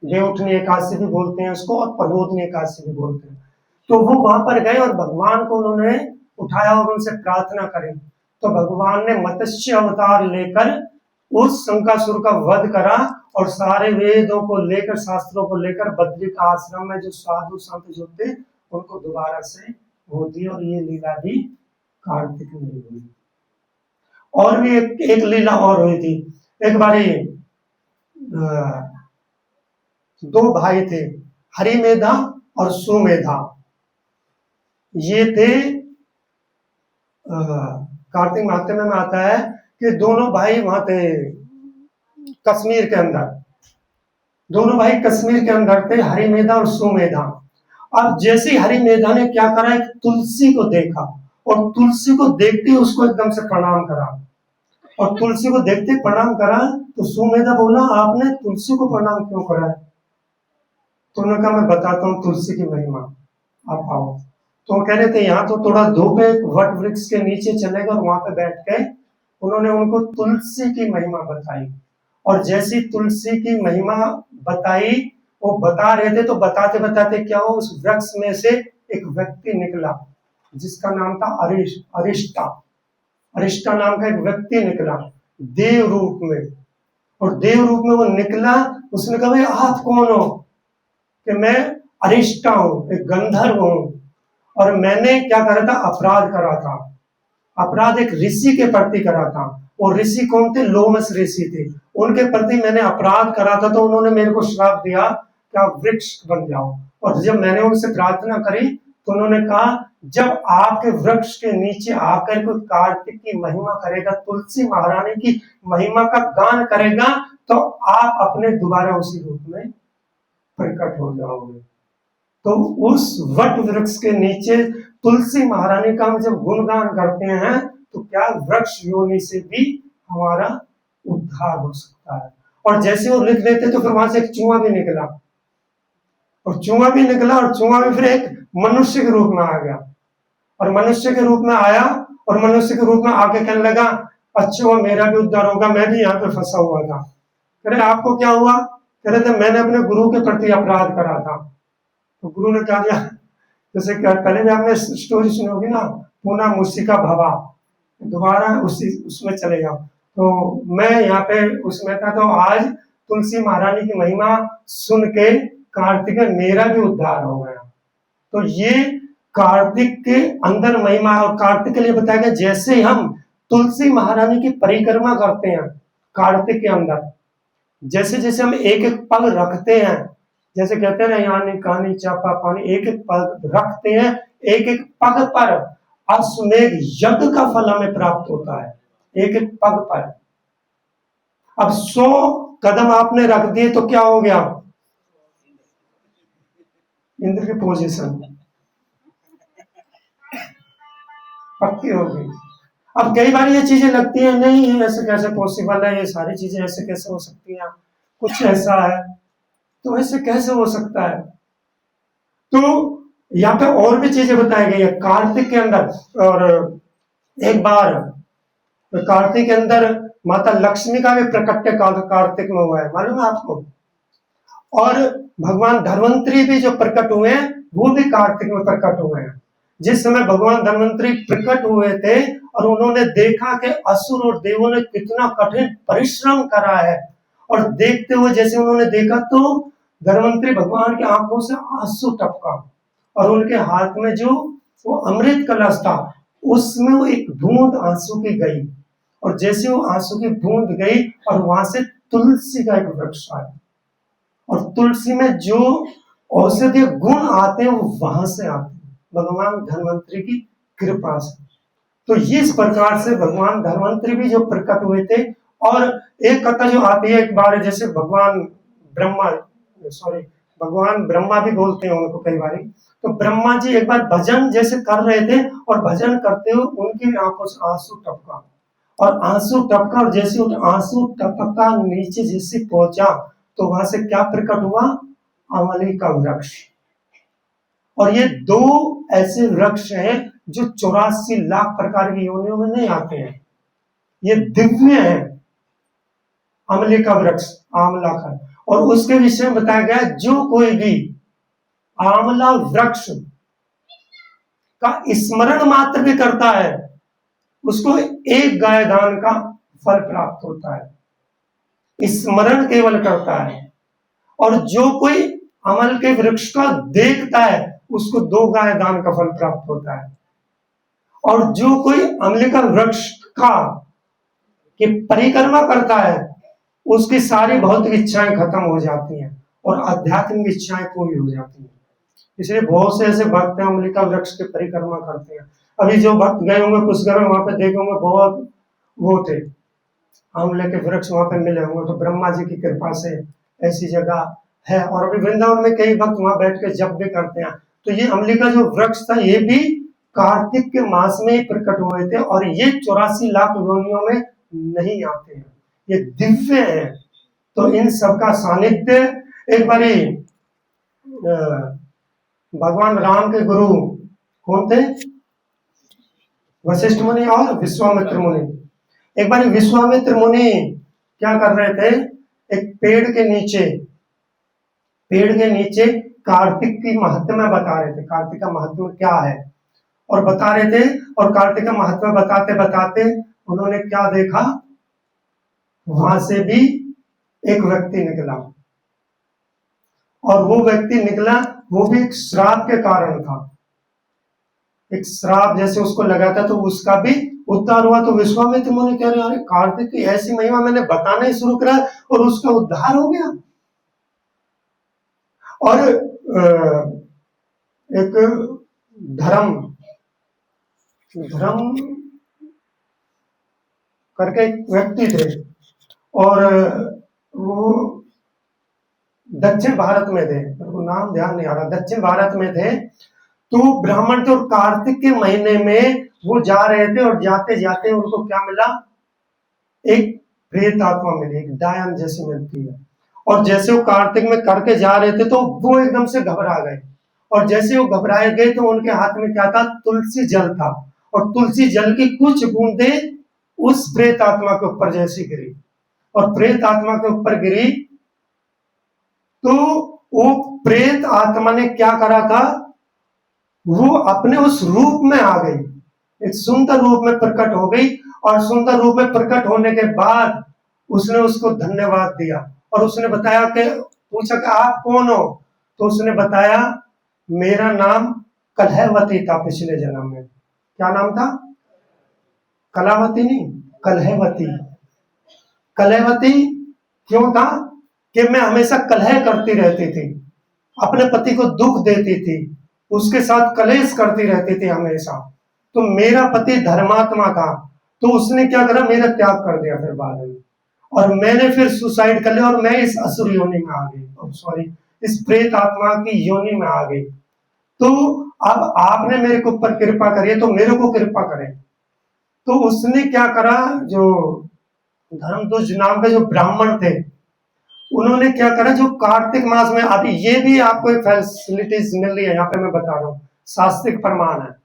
देवउठनी एकादशी भी बोलते हैं उसको, और प्रबोधनी एकादशी भी बोलते हैं। तो वो वहां पर गए और भगवान को उन्होंने उठाया और उनसे प्रार्थना करी, तो भगवान ने मत्स्य अवतार लेकर उस शंकासुर का वध करा, और सारे वेदों को लेकर शास्त्रों को लेकर बद्रिक आश्रम में जो साधु संत जो थे उनको दोबारा से वो दी, और ये लीला भी कार्तिक में हुई। और भी एक लीला और हुई थी, एक बारी दो भाई थे, हरिमेधा और सुमेधा, ये थे कार्तिक माह में आता है कि दोनों भाई वहां थे कश्मीर के अंदर, दोनों भाई कश्मीर के अंदर थे, हरिमेधा और सुमेधा। अब जैसे ही हरिमेधा ने क्या करा, एक तुलसी को देखा, और तुलसी को देखते ही उसको एकदम से प्रणाम करा, और तुलसी को देखते प्रणाम करा, तो सुमेधा बोला आपने तुलसी को प्रणाम क्यों करा है, तो उन्होंने कहा मैं बताता हूँ तुलसी की महिमा, आप आओ। तो वो कह रहे थे यहाँ तो थोड़ा धूप है, वट वृक्ष के नीचे चले गए, और वहां पे बैठ के उन्होंने उनको तुलसी की महिमा बताई, और जैसी तुलसी की महिमा बताई, वो बता रहे थे, तो बताते बताते क्या हो, उस वृक्ष में से एक व्यक्ति निकला जिसका नाम था अरिष्टा, अरिष्टा नाम का एक व्यक्ति निकला देव रूप में, और देव रूप में वो निकला, उसने कहा भाई आप कौन हो, कि मैं अरिष्टा हूं, एक गंधर्व हूं, और मैंने क्या करा था, अपराध करा था, अपराध एक ऋषि के प्रति करा था, और ऋषि कौन थे, लोमस ऋषि थे, उनके प्रति मैंने अपराध करा था, तो उन्होंने मेरे को श्राप दिया कि आप वृक्ष बन जाओ। और जब मैंने उनसे प्रार्थना करी तो उन्होंने कहा जब आपके वृक्ष के नीचे आकर कोई कार्तिक की महिमा करेगा, तुलसी महारानी की महिमा का गान करेगा, तो आप अपने दोबारा उसी रूप में प्रकट हो जाओगे। तो उस वट वृक्ष के नीचे तुलसी महारानी का हम जब गुणगान करते हैं, तो क्या वृक्ष योनि से भी हमारा उद्धार हो सकता है। और जैसे वो लिख देते तो फिर वहां से एक चूहा भी निकला, और चूहा भी निकला, और चूहा भी फिर एक मनुष्य के रूप में आ गया, और मनुष्य के रूप में आया, और मनुष्य के रूप में आके कहने लगा, अच्छा वो मेरा भी उद्धार होगा, मैं भी यहाँ पे फंसा हुआ था। कह रहे आपको क्या हुआ? कह रहे थे मैंने अपने गुरु के प्रति अपराध करा था। तो गुरु ने कहा दिया, जैसे पहले भी आपने स्टोरी सुनी होगी ना, पुनः मुसिका भवा, दोबारा उसमें चले जाओ। तो मैं यहाँ पे उसमें था, तो आज तुलसी महारानी की महिमा सुन के कार्तिक मेरा भी उद्धार हो गया। तो ये कार्तिक के अंदर महिमा, और कार्तिक के लिए बताया गया जैसे हम तुलसी महारानी की परिक्रमा करते हैं कार्तिक के अंदर, जैसे जैसे हम एक एक पग रखते हैं, जैसे कहते हैं ना यानी कहानी चापा पानी, एक एक पग रखते हैं, एक एक पग पर अश्वमेध यज्ञ का फल हमें प्राप्त होता है, एक एक पग पर। अब 100 कदम आपने रख दिए तो क्या हो गया? इंद्र की पोजीशन पक्की हो गई। अब कई बार ये चीजें लगती है, नहीं ऐसे कैसे पॉसिबल है, ये सारी चीजें ऐसे कैसे हो सकती हैं, कुछ ऐसा है, तो ऐसे कैसे हो सकता है? तो यहाँ पे और भी चीजें बताई गई है कार्तिक के अंदर। और एक बार कार्तिक के अंदर माता लक्ष्मी का भी प्रकट्य कार्तिक में हुआ है, मालूम है आपको? और भगवान धन्वंतरी भी जो प्रकट हुए हैं, वो भी कार्तिक में प्रकट हुए हैं। जिस समय भगवान धन्वंतरी प्रकट हुए थे और उन्होंने देखा कि असुर और देवों ने कितना कठिन परिश्रम करा है, और देखते हुए जैसे उन्होंने देखा तो धन्वंतरी भगवान की आंखों से आंसू टपका, और उनके हाथ में जो वो अमृत कलश था उसमें वो एक बूंद आंसू की गई, और जैसे वो आंसू की बूंद गई और वहां से तुलसी का एक वृक्ष आया, और तुलसी में जो औषधीय गुण आते हैं वो वहां से आते हैं, भगवान धन्वंतरी की कृपा से। तो इस प्रकार से भगवान धन्वंतरी भी जो प्रकट हुए थे। और एक कथा जो आती है, एक बार जैसे भगवान ब्रह्मा भी बोलते हैं उनको कई बार, तो ब्रह्मा जी एक बार भजन जैसे कर रहे थे, और भजन करते हुए उनकी भी आंखों से आंसू टपका, और जैसे आंसू टपका नीचे जैसे पहुंचा, तो वहां से क्या प्रकट हुआ? अमली का वृक्ष। और ये 2 ऐसे वृक्ष हैं जो 84 लाख प्रकार की योनियों में नहीं आते हैं, ये दिव्य है। अमली का वृक्ष, आंवला का, और उसके विषय में बताया गया जो कोई भी आंवला वृक्ष का स्मरण मात्र भी करता है, उसको 1 गाय दान का फल प्राप्त होता है, स्मरण केवल करता है। और जो कोई अमल के वृक्ष का देखता है उसको 2 गाय दान का फल प्राप्त होता है। और जो कोई अमल का वृक्ष का की परिक्रमा करता है उसकी सारी भौतिक इच्छाएं खत्म हो जाती हैं और आध्यात्मिक इच्छाएं पूरी हो जाती हैं। इसलिए बहुत से ऐसे भक्त हैं अमलिका वृक्ष की परिक्रमा करते हैं। अभी जो भक्त गए होंगे कुछ घर वहां पे देखे होंगे, बहुत वो थे आंवले के वृक्ष वहां पे मिले होंगे, तो ब्रह्मा जी की कृपा से ऐसी जगह है। और अभी वृंदावन में कई भक्त वहां बैठ के जप भी करते हैं। तो ये अमली का जो वृक्ष था ये भी कार्तिक के मास में ही प्रकट हुए थे, और ये 84 लाख योनियों में नहीं आते हैं, ये दिव्य है। तो इन सबका सानिध्य, एक बारी भगवान राम के गुरु कौन थे? वशिष्ठ मुनि और विश्वामित्र मुनि। एक बार विश्वामित्र मुनि क्या कर रहे थे, एक पेड़ के नीचे कार्तिक की महत्व बता रहे थे, कार्तिक का महत्व क्या है और बता रहे थे। और कार्तिक का महत्व बताते बताते उन्होंने क्या देखा, वहां से भी एक व्यक्ति निकला, और वो व्यक्ति निकला वो भी एक श्राप के कारण था, एक श्राप जैसे उसको लगा था, तो उसका भी उद्धार हुआ। तो विश्वामित्र मुनि कह रहे हैं, अरे कार्तिक की ऐसी महिमा मैंने बताना ही शुरू करा और उसका उद्धार हो गया। और एक धर्म धर्म करके एक व्यक्ति थे और वो दक्षिण भारत में थे, वो नाम ध्यान नहीं आ रहा, दक्षिण भारत में थे। तो ब्राह्मण थे और कार्तिक के महीने में वो जा रहे थे और जाते जाते उनको क्या मिला, एक प्रेत आत्मा मिली, एक डायन जैसी मिलती है। और जैसे वो कार्तिक में करके जा रहे थे तो वो एकदम से घबरा गए, और जैसे वो घबराए गए तो उनके हाथ में क्या था, तुलसी जल था, और तुलसी जल की कुछ बूंदे उस प्रेत आत्मा के ऊपर जैसी गिरी, और प्रेत आत्मा के ऊपर गिरी तो वो प्रेत आत्मा ने क्या करा था, वो अपने उस रूप में आ गई, एक सुंदर रूप में प्रकट हो गई। और सुंदर रूप में प्रकट होने के बाद उसने उसको धन्यवाद दिया, और उसने बताया कि पूछा कि आप कौन हो, तो उसने बताया मेरा नाम कलहवती था पिछले जन्म में। क्या नाम था? कलावती नहीं, कलहवती। कलहवती क्यों था कि मैं हमेशा कलह करती रहती थी, अपने पति को दुख देती थी, उसके साथ कलेश करती रहती थी हमेशा। तो मेरा पति धर्मात्मा था, तो उसने क्या करा, मेरा त्याग कर दिया फिर बाद में, और मैंने फिर सुसाइड कर लिया, और मैं इस असुर योनि में आ गई, सॉरी इस प्रेत आत्मा की योनि में आ गई। तो अब आपने मेरे को ऊपर कृपा करी है, तो मेरे को कृपा करें। तो उसने क्या करा, जो धर्मध्वज नाम के जो ब्राह्मण थे, उन्होंने क्या करा, जो कार्तिक मास में, अभी ये भी आपको एक फैसिलिटीज मिल रही है यहाँ पे, मैं बता रहा हूँ, शास्त्रिक प्रमाण है।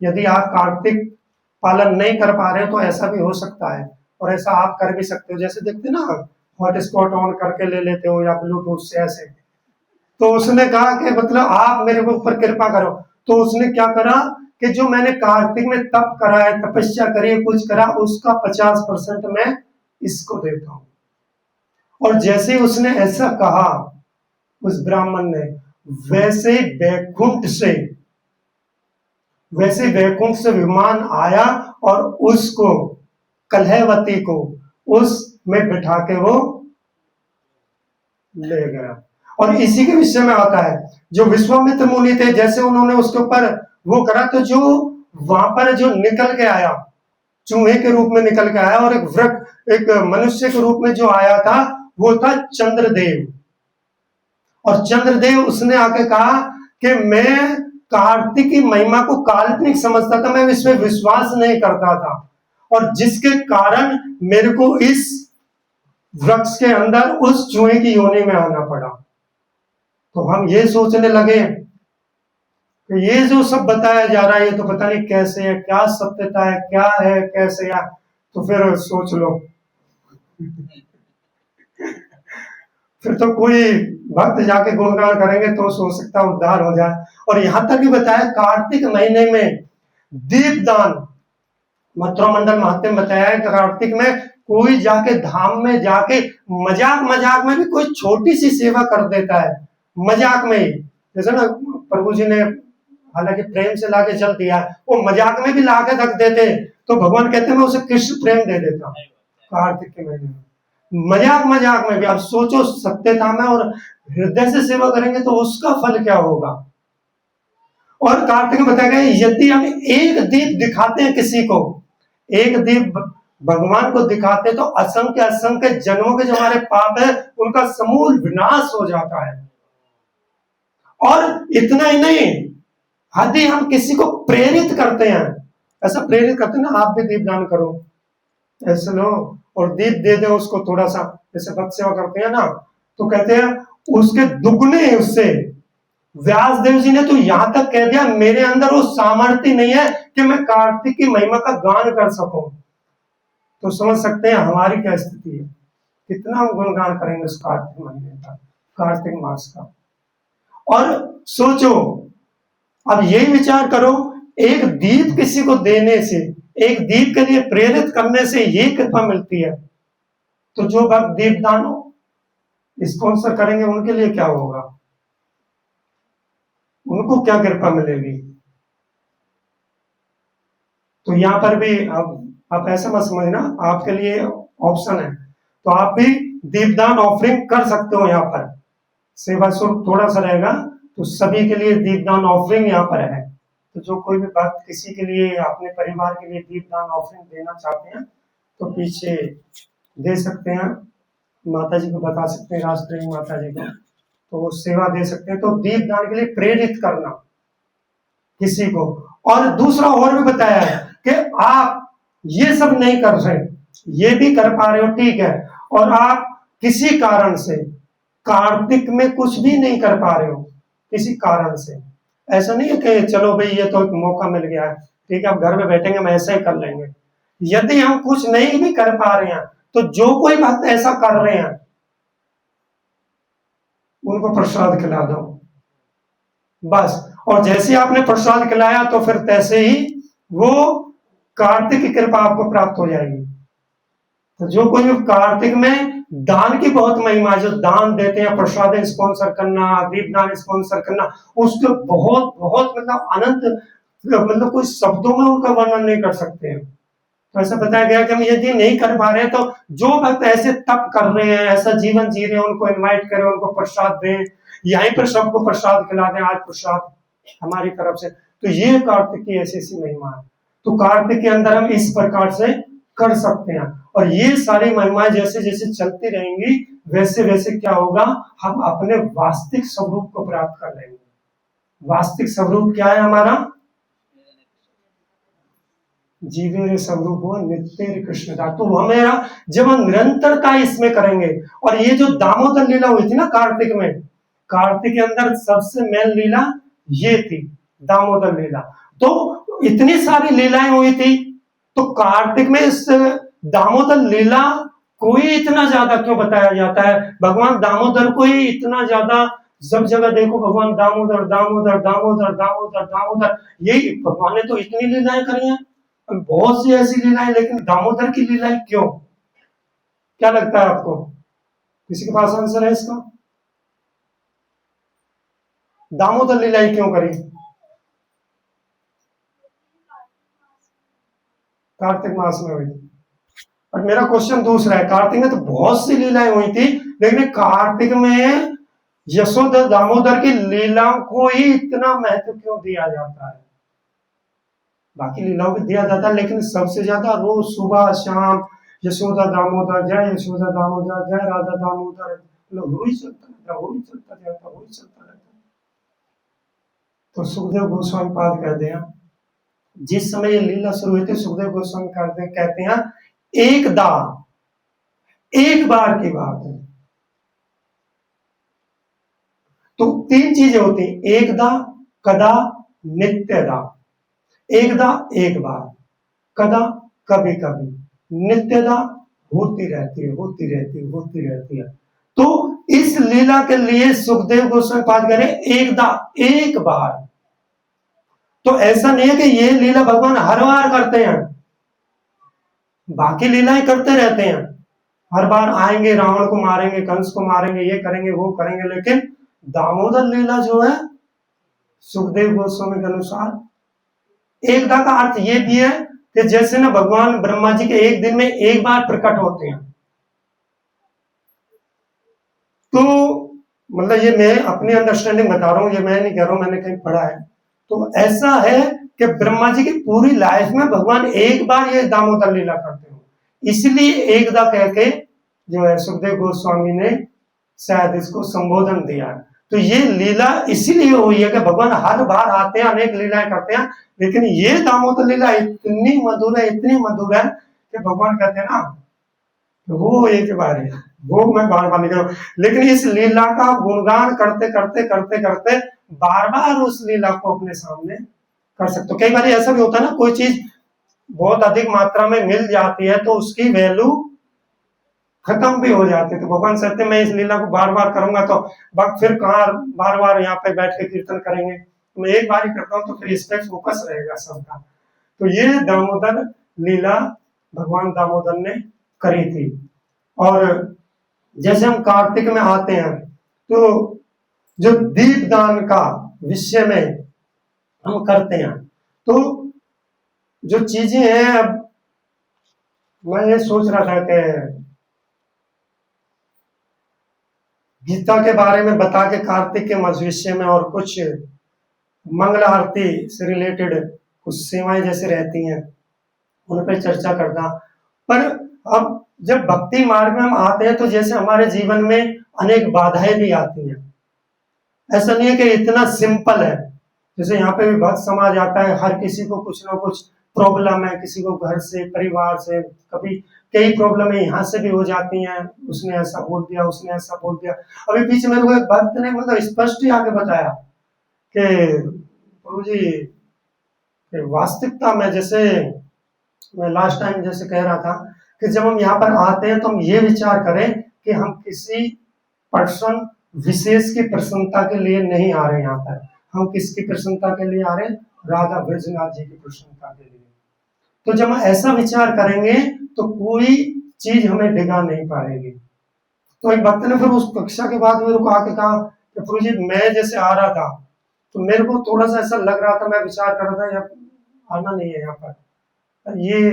यदि आप कार्तिक पालन नहीं कर पा रहे हो तो ऐसा भी हो सकता है, और ऐसा आप कर भी सकते हो। जैसे देखते ना, हॉटस्पॉट ऑन करके ले लेते हो या ब्लूटूथ से ऐसे। तो उसने कहा कि मतलब आप मेरे को ऊपर कृपा करो। तो उसने क्या करा कि जो मैंने कार्तिक में तप करा है, तपस्या करी है, कुछ करा, उसका 50% मैं इसको देता हूं। और जैसे उसने ऐसा कहा उस ब्राह्मण ने, वैसे वैकुंठ से विमान आया और उसको, कलहवती को, उसमें बिठा के वो ले गया। और इसी के विषय में आता है, जो विश्वामित्र मुनि थे, जैसे उन्होंने उसके ऊपर वो करा, तो जो वहां पर जो निकल के आया, चूहे के रूप में निकल के आया, और एक मनुष्य के रूप में जो आया था वो था चंद्रदेव। और चंद्रदेव उसने आके कहा कि मैं कार्तिक की महिमा को काल्पनिक समझता था, मैं इसमें विश्वास नहीं करता था, और जिसके कारण मेरे को इस वृक्ष के अंदर उस चूहे की योनि में आना पड़ा। तो हम ये सोचने लगे कि ये जो सब बताया जा रहा है, ये तो पता नहीं कैसे है, क्या सत्यता है, क्या है, कैसे है। तो फिर सोच लो, फिर तो कोई भक्त जाके गुणगान करेंगे तो हो सकता है उद्धार हो जाए। और यहां तक भी बताया कार्तिक महीने में दीपदान, मथुरा मंडल महात्म्य में बताया है कि कार्तिक में कोई जाके धाम में जाके मजाक मजाक में भी कोई छोटी सी सेवा कर देता है, मजाक में ही। जैसे ना प्रभु जी ने हालांकि प्रेम से लाके चल दिया, वो मजाक में भी लाके रख देते, तो भगवान कहते हैं मैं उसे कृष्ण प्रेम दे देता कार्तिक के महीने में, मजाक मजाक में भी। अब सोचो सत्यता में और हृदय से सेवा करेंगे तो उसका फल क्या होगा। और कार्तिक में बताया गया, यदि हम एक दीप दिखाते हैं किसी को, एक दीप भगवान को दिखाते, तो असंख्य असंख्य जन्मों के जो हमारे पाप है उनका समूल विनाश हो जाता है। और इतना ही नहीं, यदि हम किसी को प्रेरित करते हैं, ऐसा प्रेरित करते हैं ना, आप भी दीप दान करो, ऐसे लो और दीप दे दो उसको थोड़ा सा, जैसे भक्त सेवा करते हैं ना, तो कहते हैं उसके दुगने उससे। व्यास देव जी ने तो यहां तक कह दिया, मेरे अंदर वो सामर्थ्य नहीं है कि मैं कार्तिक की महिमा का गान कर सकूं। तो समझ सकते हैं हमारी क्या स्थिति है, कितना हम गुणगान करेंगे उस कार्तिक महीने का, कार्तिक मास का। और सोचो, अब यही विचार करो, एक दीप किसी को देने से, एक दीप के लिए प्रेरित करने से ये कृपा मिलती है, तो जो भक्त दीपदान स्पॉन्सर करेंगे उनके लिए क्या होगा, उनको क्या कृपा मिलेगी। तो यहां पर भी अब आप ऐसा मत समझना, आपके लिए ऑप्शन है, तो आप भी दीपदान ऑफरिंग कर सकते हो। यहाँ पर सेवा शुल्क थोड़ा सा रहेगा, तो सभी के लिए दीपदान ऑफरिंग यहाँ पर है। तो जो कोई भी भक्त किसी के लिए अपने परिवार के लिए दीपदान ऑफरिंग देना चाहते हैं तो पीछे दे सकते हैं, माता जी को बता सकते हैं, राष्ट्रीय माता जी को, तो वो सेवा दे सकते हैं। तो दीपदान के लिए प्रेरित करना किसी को। और दूसरा और भी बताया है कि आप ये सब नहीं कर रहे, ये भी कर पा रहे हो ठीक है, और आप किसी कारण से कार्तिक में कुछ भी नहीं कर पा रहे हो किसी कारण से, ऐसा नहीं है कि चलो भाई ये तो एक मौका मिल गया है, ठीक है अब घर में बैठेंगे हम ऐसा ही कर लेंगे। यदि हम कुछ नहीं भी कर पा रहे हैं तो जो कोई भक्त ऐसा कर रहे हैं उनको प्रसाद खिला दो बस। और जैसे आपने प्रसाद खिलाया तो फिर तैसे ही वो कार्तिक की कृपा आपको प्राप्त हो जाएगी। तो जो कोई कार्तिक में दान की बहुत महिमा, जो दान देते हैं, प्रसाद स्पॉन्सर करना, दीपदान स्पॉन्सर करना, उसके बहुत बहुत मतलब अनंत, मतलब कोई शब्दों में उनका वर्णन नहीं कर सकते हैं। तो ऐसा बताया गया कि हम यदि नहीं कर पा रहे तो जो भक्त ऐसे तप कर रहे हैं, ऐसा जीवन जी रहे हैं, उनको इनवाइट करें, उनको प्रसाद दें, यहीं पर सबको प्रसाद खिला दें, आज प्रसाद हमारी तरफ से। तो ये कार्तिक की ऐसी ऐसी महिमा है। तो कार्तिक के अंदर हम इस प्रकार से कर सकते हैं, और ये सारी महिमाएं जैसे जैसे चलती रहेंगी वैसे वैसे क्या होगा, हम अपने वास्तविक स्वरूप को प्राप्त कर लेंगे। वास्तविक स्वरूप क्या है हमारा? जीवे स्वरूप हो नित्य कृष्णदास। तो हमेरा जब हम निरंतरता इसमें करेंगे, और ये जो दामोदर लीला हुई थी ना कार्तिक में, कार्तिक के अंदर सबसे मेन लीला ये थी दामोदर लीला। तो इतनी सारी लीलाएं हुई थी, तो कार्तिक में इस दामोदर लीला को ही इतना ज्यादा क्यों बताया जाता है? भगवान दामोदर को ही इतना ज्यादा, सब जगह देखो भगवान दामोदर दामोदर दामोदर दामोदर दामोदर, यही भगवान ने तो इतनी लीलाएं करी हैं, बहुत सी ऐसी लीलाएं, लेकिन दामोदर की लीलाएं क्यों? क्या लगता है आपको? किसी के पास आंसर है इसका? दामोदर लीलाएं क्यों करी? कार्तिक मास में हुई थी। और मेरा क्वेश्चन दूसरा है, कार्तिक में तो बहुत सी लीलाएं हुई थी, लेकिन कार्तिक में यशोदा दामोदर की लीलाओं को ही इतना महत्व क्यों दिया जाता है? बाकी लीलाओं को दिया जाता है, लेकिन सबसे ज्यादा रोज सुबह शाम यशोदा दामोदर, जय यशोदा दामोदर, जय राधा दामोदर, हो ही चलता रहता, हो ही चलता रहता, हो ही चलता रहता। तो सुखदेव गोस्वामी पाद कहते हैं, जिस समय ये लीला शुरू हुई थी, सुखदेव गोस्वामी कहते हैं एक बार की बात है। तो तीन चीजें होती, एकदा, कदा, नित्यदा। एकदा एक बार, कदा कभी कभी, नित्यदा होती रहती है, होती रहती है, होती रहती है। तो इस लीला के लिए सुखदेव गोस्वामी पाद करें एकदा एक बार। तो ऐसा नहीं है कि ये लीला भगवान हर बार करते हैं, बाकी लीलाएं करते रहते हैं, हर बार आएंगे, रावण को मारेंगे, कंस को मारेंगे, ये करेंगे वो करेंगे, लेकिन दामोदर लीला जो है सुखदेव गोस्वामी के अनुसार एकदा का अर्थ ये भी है कि जैसे ना भगवान ब्रह्मा जी के एक दिन में एक बार प्रकट होते हैं। तो मतलब ये मैं अपनी अंडरस्टैंडिंग बता रहा हूं, ये मैं नहीं कह रहा हूं, मैंने कहीं पढ़ा है। तो ऐसा है कि ब्रह्मा जी की पूरी लाइफ में भगवान एक बार ये दामोदर लीला करते हो, इसलिए एकदा कह के जो है सुखदेव गोस्वामी ने शायद इसको संबोधन दिया है। तो ये लीला इसीलिए हुई है कि भगवान हर बार आते हैं, अनेक लीलाएं करते हैं, लेकिन ये दामोदर लीला इतनी मधुर है, इतनी मधुर है कि भगवान कहते हैं ना वो एक बार है, वो मैं बार बार नहीं करूं, लेकिन इस लीला का गुणगान करते करते करते करते बार बार उस लीला को अपने सामने कर सकते हो। कई बार ऐसा भी होता है ना, कोई चीज बहुत अधिक मात्रा में मिल जाती है तो उसकी वैल्यू खत्म भी हो जाती है। तो भगवान कहते मैं इस लीला को बार बार करूंगा तो भक्त फिर कहाँ बार बार यहाँ पे बैठ के कीर्तन करेंगे, तो मैं एक बार ही करता हूँ तो फिर इस पे फोकस रहेगा सबका। तो ये दामोदर लीला भगवान दामोदर ने करी थी। और जैसे हम कार्तिक में आते हैं तो जो दीपदान का विषय में हम करते हैं, तो जो चीजें हैं, अब मैं ये सोच रहा था कि गीता के बारे में बता के कार्तिक के विषय में और कुछ मंगल आरती से रिलेटेड कुछ सेवाएं जैसे रहती हैं उन पर चर्चा करना। पर अब जब भक्ति मार्ग में हम आते हैं तो जैसे हमारे जीवन में अनेक बाधाएं भी आती हैं। ऐसा नहीं है कि इतना सिंपल है। जैसे यहाँ पे भी भक्त समाज आता है, हर किसी को कुछ ना कुछ प्रॉब्लम है, किसी को घर से, परिवार से, कभी कई प्रॉब्लम यहाँ से भी हो जाती हैं। उसने ऐसा बोल दिया, उसने ऐसा बोल दिया। अभी पीछे मेरे को एक भक्त ने मतलब स्पष्ट ही आके बताया कि प्रभु जी कि वास्तविकता में, जैसे मैं लास्ट टाइम जैसे कह रहा था कि जब हम यहाँ पर आते हैं तो हम ये विचार करें कि हम किसी पर्सन विशेष की प्रसन्नता के लिए नहीं आ रहे। यहाँ पर हम किसकी प्रसन्नता के लिए आ रहे हैं? राधा ब्रजनाथ जी की प्रसन्नता के लिए। तो जब हम ऐसा विचार करेंगे तो कोई चीज हमें डिगा नहीं पाएगी। तो एक भक्त ने फिर उस कक्षा के बाद मेरे को आके कहा कि प्रभु जी मैं जैसे आ रहा था तो मेरे को थोड़ा सा ऐसा लग रहा था, मैं विचार कर रहा था यार आना नहीं है यहाँ पर, ये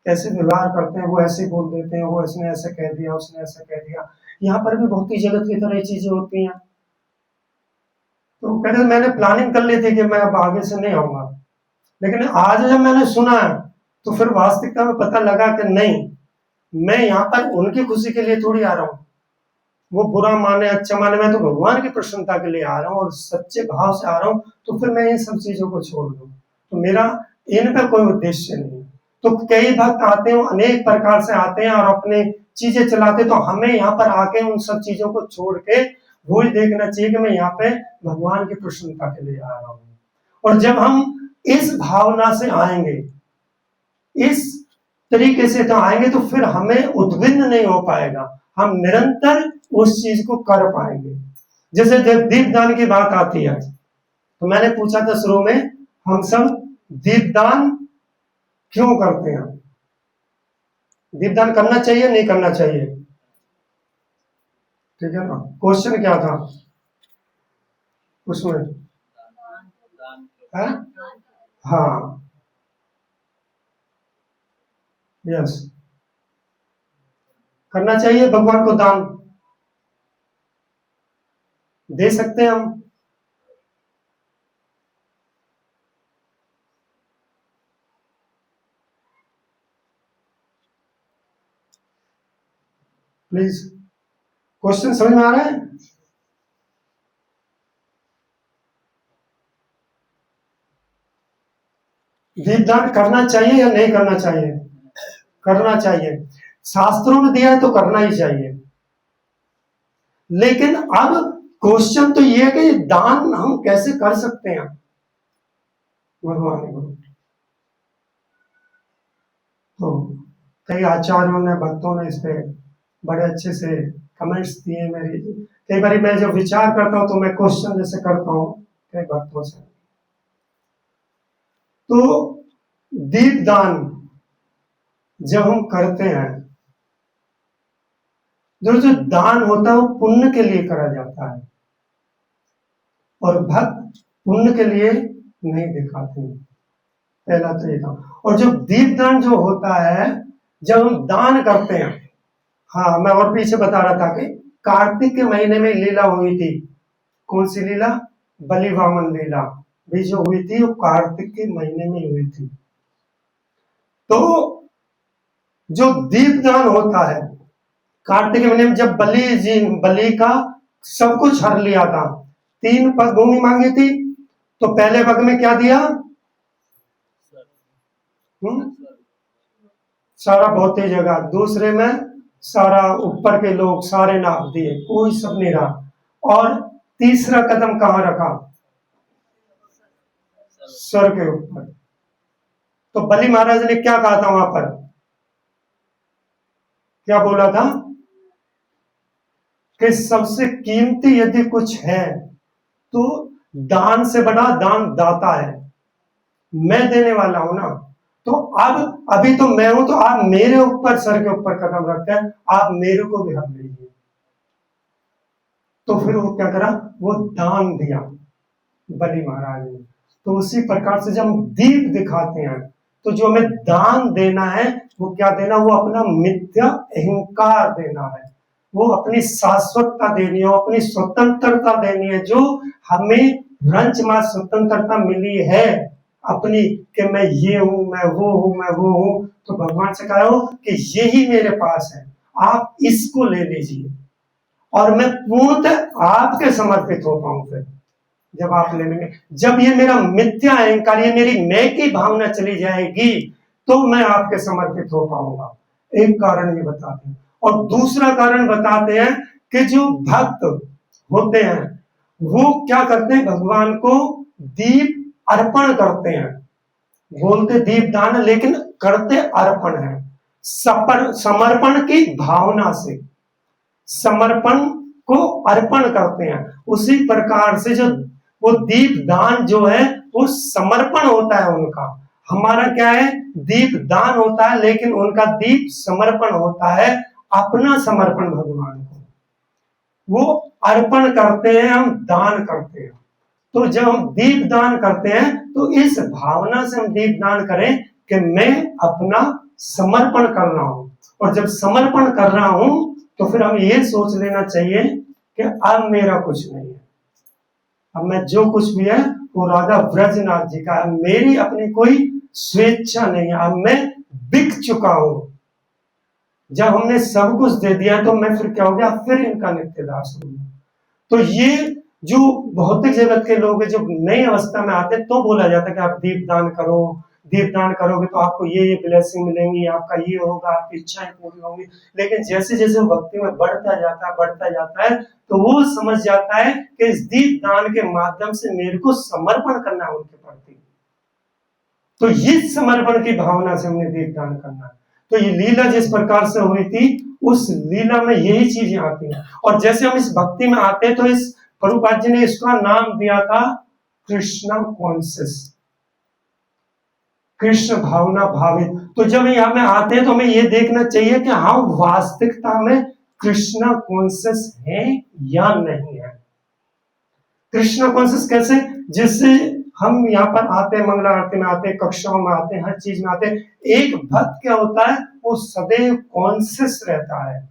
कैसे व्यवहार करते हैं, वो ऐसे बोल देते हैं, वो इसने ऐसे कह दिया, उसने ऐसे कह दिया। यहाँ पर भी भौतिक जगत की तरह चीजें होती हैं। तो कह रहे मैंने प्लानिंग कर ली थी कि मैं अब आगे से नहीं आऊंगा, लेकिन आज जब मैंने सुना तो फिर वास्तविकता में पता लगा कि नहीं, मैं यहाँ पर उनकी खुशी के लिए थोड़ी आ रहा हूँ। वो बुरा माने अच्छा माने, मैं तो भगवान की प्रसन्नता के लिए आ रहा हूँ और सच्चे भाव से आ रहा हूँ। तो फिर मैं इन सब चीजों को छोड़ दूं, तो मेरा इन पर कोई उद्देश्य नहीं। तो कई भक्त आते हैं, अनेक प्रकार से आते हैं और अपने चीजें चलाते, तो हमें यहाँ पर आके उन सब चीजों को छोड़ के वो ही देखना चाहिए कि मैं यहाँ पे भगवान की प्रसन्नता के लिए आ रहा हूँ। और जब हम इस भावना से आएंगे, इस तरीके से तो आएंगे, तो फिर हमें उद्विग्न नहीं हो पाएगा, हम निरंतर उस चीज को कर पाएंगे। जैसे जब दीपदान की बात आती है तो मैंने पूछा था शुरू में, हम सब दीपदान क्यों करते हैं? दीपदान करना चाहिए नहीं करना चाहिए? ठीक है ना, क्वेश्चन क्या था उसमें है? हाँ, यस, करना चाहिए। भगवान को दान दे सकते हैं हम। प्लीज, क्वेश्चन समझ में आ रहा है? दीपदान करना चाहिए या नहीं करना चाहिए? करना चाहिए। शास्त्रों में दिया है तो करना ही चाहिए। लेकिन अब क्वेश्चन तो ये है कि दान हम कैसे कर सकते हैं भगवान को। तो कई आचार्यों ने, भक्तों ने इस पे बड़े अच्छे से कमेंट्स दिए। मेरी कई बार मैं जब विचार करता हूं तो मैं क्वेश्चन जैसे करता हूं कई भक्तों से। तो दीपदान जब हम करते हैं, जो दान होता है वो पुण्य के लिए करा जाता है, और भक्त पुण्य के लिए नहीं दिखाते हैं। पहला तो ये था। और जो दीपदान जो होता है, जब हम दान करते हैं, हाँ मैं और पीछे बता रहा था कि कार्तिक के महीने में लीला हुई थी। कौन सी लीला? बलि वामन लीला भी जो हुई थी वो कार्तिक के महीने में हुई थी। तो जो दीपदान होता है कार्तिक के महीने में, जब बलि का सब कुछ हर लिया था, 3 पग भूमि मांगी थी, तो पहले पग में क्या दिया? सारा भौतिक जगह। दूसरे में सारा ऊपर के लोग सारे नाप दिए, कोई सब नहीं रहा। और तीसरा कदम कहां रखा? स्वर के ऊपर। तो बलि महाराज ने क्या कहा था वहां पर? क्या बोला था कि सबसे कीमती यदि कुछ है तो दान से बड़ा दान दाता है, मैं देने वाला हूं ना। तो अब अभी तो मैं हूं, तो आप मेरे ऊपर, सर के ऊपर कदम रखते हैं, आप मेरे को भी हक लीजिए। तो फिर वो क्या करा? वो दान दिया बलि महाराज ने। तो उसी प्रकार से जब हम दीप दिखाते हैं तो जो हमें दान देना है वो क्या देना? वो अपना मिथ्या अहंकार देना है, वो अपनी शाश्वतता देनी है, अपनी स्वतंत्रता देनी है, जो हमें रंचमात स्वतंत्रता मिली है अपनी, कि मैं ये हूं, मैं वो हूं, मैं वो हूं, तो भगवान से कहो कि यही मेरे पास है, आप इसको ले लीजिए और मैं पूर्णतः आपके समर्पित हो पाऊं। फिर जब आप ले लेंगे, जब ये मेरा मिथ्या अहंकार, ये मेरी मैं की भावना चली जाएगी, तो मैं आपके समर्पित हो पाऊंगा। एक कारण ये बताते हैं। और दूसरा कारण बताते हैं कि जो भक्त होते हैं वो क्या करते हैं, भगवान को दीप अर्पण करते हैं। बोलते दीप दान, लेकिन करते अर्पण है, समर्पण की भावना से समर्पण को अर्पण करते हैं। उसी प्रकार से जो वो दीप दान जो है वो समर्पण होता है उनका। हमारा क्या है, दीप दान होता है, लेकिन उनका दीप समर्पण होता है, अपना समर्पण भगवान को वो अर्पण करते हैं, हम दान करते हैं। तो जब हम दीप दान करते हैं तो इस भावना से हम दीप दान करें कि मैं अपना समर्पण कर रहा हूं, और जब समर्पण कर रहा हूं तो फिर हम ये सोच लेना चाहिए कि अब मेरा कुछ नहीं है, अब मैं जो कुछ भी है वो राधा ब्रजनाथ जी का है, मेरी अपनी कोई स्वेच्छा नहीं है, अब मैं बिक चुका हूं। जब हमने सब कुछ दे दिया तो मैं फिर क्या हो गया, फिर इनका नित्य दास हो गया। तो ये जो भौतिक जगत के लोग हैं, जो नई अवस्था में आते हैं, तो बोला जाता है कि आप दीप दान करो, दीप दान करोगे तो आपको ये ब्लेसिंग मिलेंगी, आपका ये होगा, आपकी इच्छाएं पूरी होंगी। लेकिन जैसे जैसे वो भक्ति में बढ़ता जाता है तो वो समझ जाता है कि इस दीप दान के माध्यम से मेरे को समर्पण करना है उनके प्रति, तो इस समर्पण की भावना से हमने दीप दान करना है। तो ये लीला जिस प्रकार से हुई थी, उस लीला में यही चीजें आती हैं। और जैसे हम इस भक्ति में आते हैं तो इस प्रभुपाद जी ने इसका नाम दिया था कृष्ण कॉन्शियस, कृष्ण भावना भावित। तो जब यहाँ में आते हैं तो हमें ये देखना चाहिए कि हम वास्तविकता में कृष्ण कॉन्शियस है या नहीं है। कृष्ण कॉन्शियस कैसे, जिससे हम यहाँ पर आते हैं, मंगला आरती में आते हैं, कक्षाओं में आते हैं, हर चीज में आते हैं। एक भक्त क्या होता है, वो सदैव कॉन्शियस रहता है,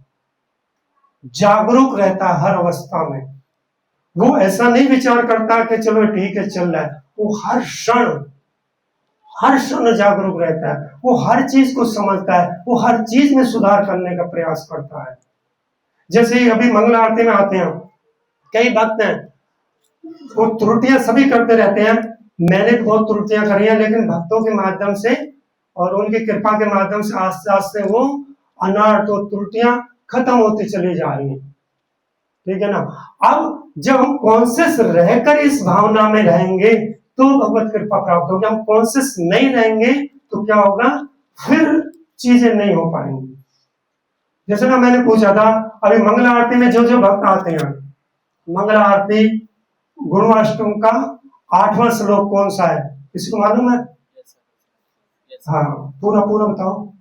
जागरूक रहता है हर अवस्था में। वो ऐसा नहीं विचार करता कि चलो ठीक है चल रहा है, वो हर क्षण जागरूक रहता है, वो हर चीज को समझता है, वो हर चीज में सुधार करने का प्रयास करता है। जैसे अभी मंगला आरती में आते हैं, कई भक्त हैं वो त्रुटियां सभी करते रहते हैं, मैंने भी बहुत त्रुटियां करी हैं, लेकिन भक्तों के माध्यम से और उनकी कृपा के माध्यम से आस्ते आस्ते वो अनर्थ और त्रुटियां खत्म होती चली जा रही हैं, ठीक है ना। अब जब हम कॉन्शियस रहकर इस भावना में रहेंगे तो भगवत कृपा प्राप्त होगी। हम कॉन्शियस नहीं रहेंगे तो क्या होगा, फिर चीजें नहीं हो पाएंगी। जैसे ना मैंने पूछा था, अभी मंगला आरती में जो जो भक्त आते हैं, मंगला आरती गुरुवाष्टम का 8वां श्लोक कौन सा है, किसी को मालूम है? हाँ पूरा पूरा बताओ।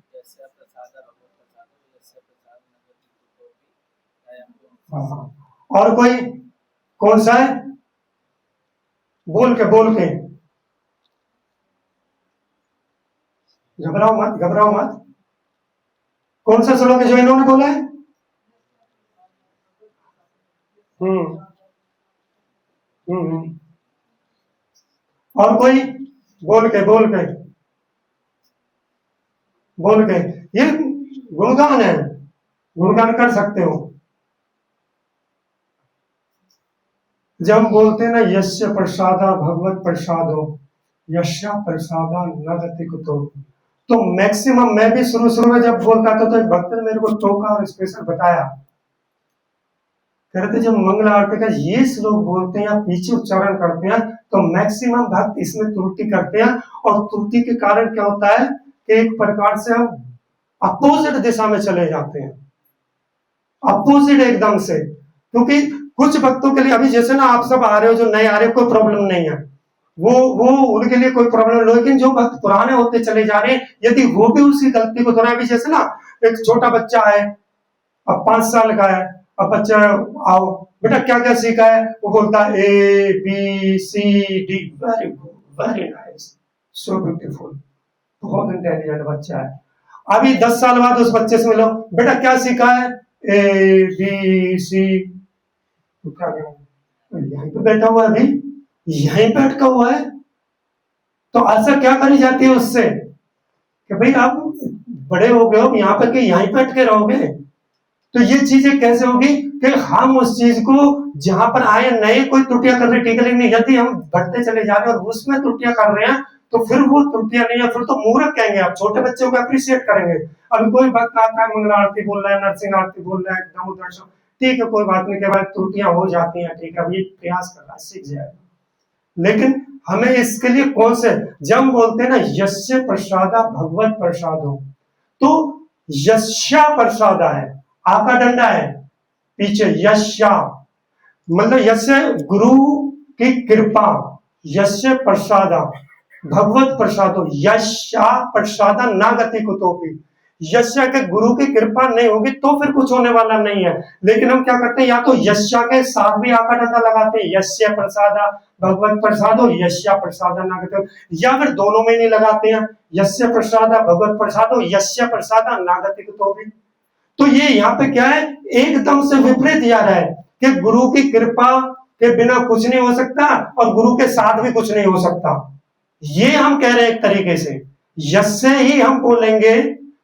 हाँ, और कोई कौन सा है, बोल के घबराओ मत। कौन सा श्लोक है जो इन्होंने बोला है? और कोई बोल के ये गुणगान है, गुणगान कर सकते हो। जब बोलते ना यस्य प्रसादा भगवत प्रसादो यश्या प्रसादा न गति कुतो, तो मैक्सिमम मैं भी शुरू में जब बोलता था तो एक भक्त ने मेरे को टोका और स्पेशल बताया, कहते जब मंगला आरती का ये श्लोक बोलते हैं या पीछे उच्चारण करते हैं तो मैक्सिमम भक्त इसमें त्रुटि करते हैं, और त्रुटि के कारण क्या होता है कि एक प्रकार से हम अपोजिट दिशा में चले जाते हैं, अपोजिट एकदम से। क्योंकि कुछ भक्तों के लिए, अभी जैसे ना आप सब आ रहे हो, जो नए आ रहे हो कोई प्रॉब्लम नहीं है, वो उनके लिए कोई प्रॉब्लम नहीं, लेकिन जो भक्त पुराने होते चले जा रहे हैं, यदि वो भी उसी गलती को दोहराए, अभी जैसे ना एक छोटा बच्चा है, अब 5 साल का है, अब बच्चा आओ बेटा क्या क्या सीखा है, वो बोलता है ABCD, very nice, so beautiful, बहुत इंटेलिजेंट बच्चा है। अभी 10 साल बाद उस बच्चे से मिलो, बेटा क्या सीखा है, ABC, तो क्या कहेंगे, यहीं पे बैठा हुआ अभी यहीं पे अटका हुआ है। तो आशा क्या करी जाती है उससे कि भाई आप बड़े हो गए हो यहाँ पर कि यहीं पे अटके रहोगे। तो ये चीजें कैसे होगी कि हम उस चीज को जहां पर आए नए कोई त्रुटियां कर रहे, ठीक है, लेकिन यदि हम बढ़ते चले जा रहे हैं और उसमें त्रुटियां कर रहे हैं तो फिर वो त्रुटियां नहीं है, फिर तो मूर्ख कहेंगे। आप छोटे बच्चों को अप्रिशिएट करेंगे। अभी कोई भक्त आता है मंगला आरती बोल रहा है, नरसिंह आरती बोल रहा है, नमो दर्शन, ठीक है, कोई बात नहीं, के बाद त्रुटियां हो जाती हैं, ठीक है, अभी प्रयास कर रहा है, सीख जाएगा। लेकिन हमें इसके लिए कौन से, जब हम बोलते हैं ना यस्य प्रसादा भगवत प्रसादो, तो यस्या प्रसादा है, आ का डंडा है पीछे, यस्या मतलब यस्य गुरु की कृपा, यस्य प्रसादा भगवत प्रसादो, यस्या प्रसादा ना गति कुतोपि, यस्या के गुरु की कृपा नहीं होगी तो फिर कुछ होने वाला नहीं है। लेकिन हम क्या करते हैं, या तो यस्या के साथ भी आका डंडा लगाते हैं, यस्य प्रसादा भगवत प्रसादो यस्या प्रसादा ना गति, या फिर दोनों में नहीं लगाते हैं, यस्य प्रसादा भगवत प्रसादो यस्य प्रसादा ना गति कुतोपि। तो ये यहाँ पे क्या है, एकदम से विपरीत जा रहा है कि गुरु की कृपा के बिना कुछ नहीं हो सकता और गुरु के साथ भी कुछ नहीं हो सकता। ये हम कह रहे हैं एक तरीके से, यस्य ही हम बोलेंगे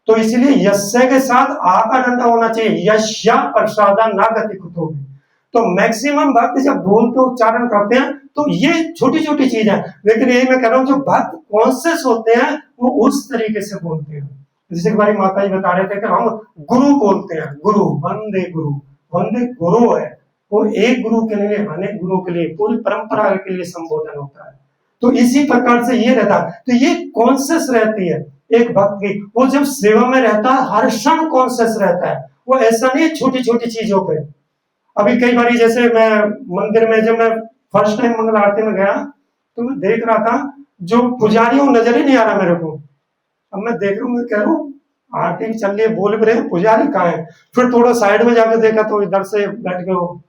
तो इसलिए यस्य के साथ आ का डंडा होना चाहिए, यश्या प्रसादा ना गति कुतोपि। तो मैक्सिमम भक्त जब बोलते उच्चारण करते हैं तो ये छोटी छोटी चीज है, लेकिन यही मैं कह रहा हूं जो भक्त कॉन्शियस होते हैं वो उस तरीके से बोलते हैं। जैसे हमारी माता जी बता रहे थे कि हम गुरु बोलते हैं, गुरु वंदे गुरु, वंदे गुरु है, वो एक गुरु के लिए अनेक गुरु के लिए पूरी परंपरा के लिए संबोधन होता है। तो इसी प्रकार से ये रहता है, तो ये कॉन्शियस रहती है एक भक्त की, वो जब सेवा में रहता है हर क्षण कॉन्शियस रहता है, वो ऐसा नहीं है छोटी छोटी चीजों पे। अभी कई बार जैसे मैं मंदिर में जब मैं फर्स्ट टाइम मंगल आरती में गया तो मैं देख रहा था जो पुजारी वो नजर ही नहीं आ रहा मेरे को। अब मैं देख रहा हूँ, मैं कह रहा हूँ आरती चल रही है, बोल भी रहे पुजारी कहाँ है। फिर थोड़ा साइड में जाकर देखा तो इधर से बैठ के वो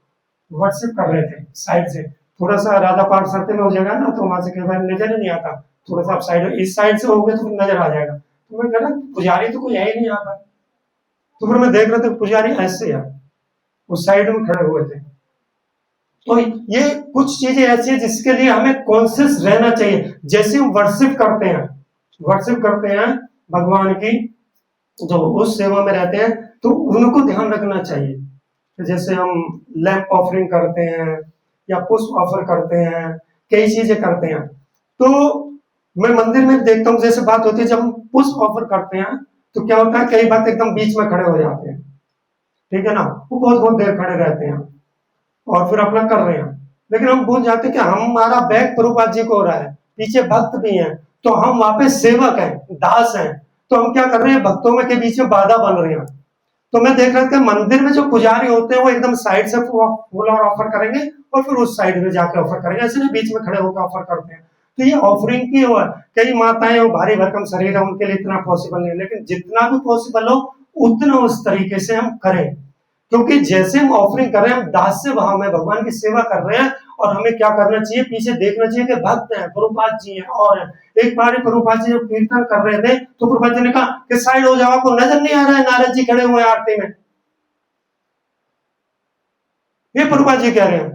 वर्शिप कर रहे थे साइड से, थोड़ा सा राधा पाठ सरते में हो जाएगा ना तो वहां से कई बार नजर ही नहीं आता, थोड़ा सा आप साइड इस साइड से हो गए तो नजर आ जाएगा। तो मैं कह रहा पुजारी तो कोई है ही नहीं आता। तो फिर मैं देख रहा था पुजारी ऐसे है, उस साइड में खड़े हुए थे। तो ये कुछ चीजें ऐसी है जिसके लिए हमें कॉन्शियस रहना चाहिए। जैसे हम वर्शिप करते हैं, वर्शिप करते हैं भगवान की, जो उस सेवा में रहते हैं तो उनको ध्यान रखना चाहिए। तो जैसे हम लैंप ऑफरिंग करते हैं या पुष्प ऑफर करते हैं, कई चीजें करते हैं। तो मैं मंदिर में देखता हूँ जैसे बात होती है जब हम पुष्प ऑफर करते हैं तो क्या होता है, कई बार एकदम बीच में खड़े हो जाते हैं, ठीक है ना, वो बहुत बहुत देर खड़े रहते हैं और फिर अपना कर रहे हैं। लेकिन हम भूल जाते हैं कि हमारा बैग प्रभुपाद जी को हो रहा है, पीछे भक्त भी हैं, तो हम वहां पे सेवक हैं, दास हैं। तो हम क्या कर रहे हैं, भक्तों में के बीच में बाधा बन रहे हैं। तो मैं देख रहा था मंदिर में जो पुजारी होते हैं वो एकदम साइड से फूल और ऑफर करेंगे और फिर उस साइड में जाके ऑफर करेंगे, ऐसे नहीं बीच में खड़े होकर ऑफर करते हैं। तो ये ऑफरिंग की हुआ, कई माताएं वो भारी भरकम शरीर है उनके लिए इतना पॉसिबल नहीं है, लेकिन जितना भी पॉसिबल हो उतना उस तरीके से हम करें। क्योंकि जैसे हम ऑफरिंग कर रहे हैं हम दास्य भाव में भगवान की सेवा कर रहे हैं, और हमें क्या करना चाहिए, पीछे देखना चाहिए कि भक्त हैं, प्रभुपाद जी हैं और हैं। एक बार प्रभुपाद जी जब कीर्तन कर रहे थे तो प्रभुपाद जी ने कहा कि साइड हो जाओ, आपको नजर नहीं आ रहा है नारद जी खड़े हुए आरती में, ये प्रभुपाद जी कह रहे हैं।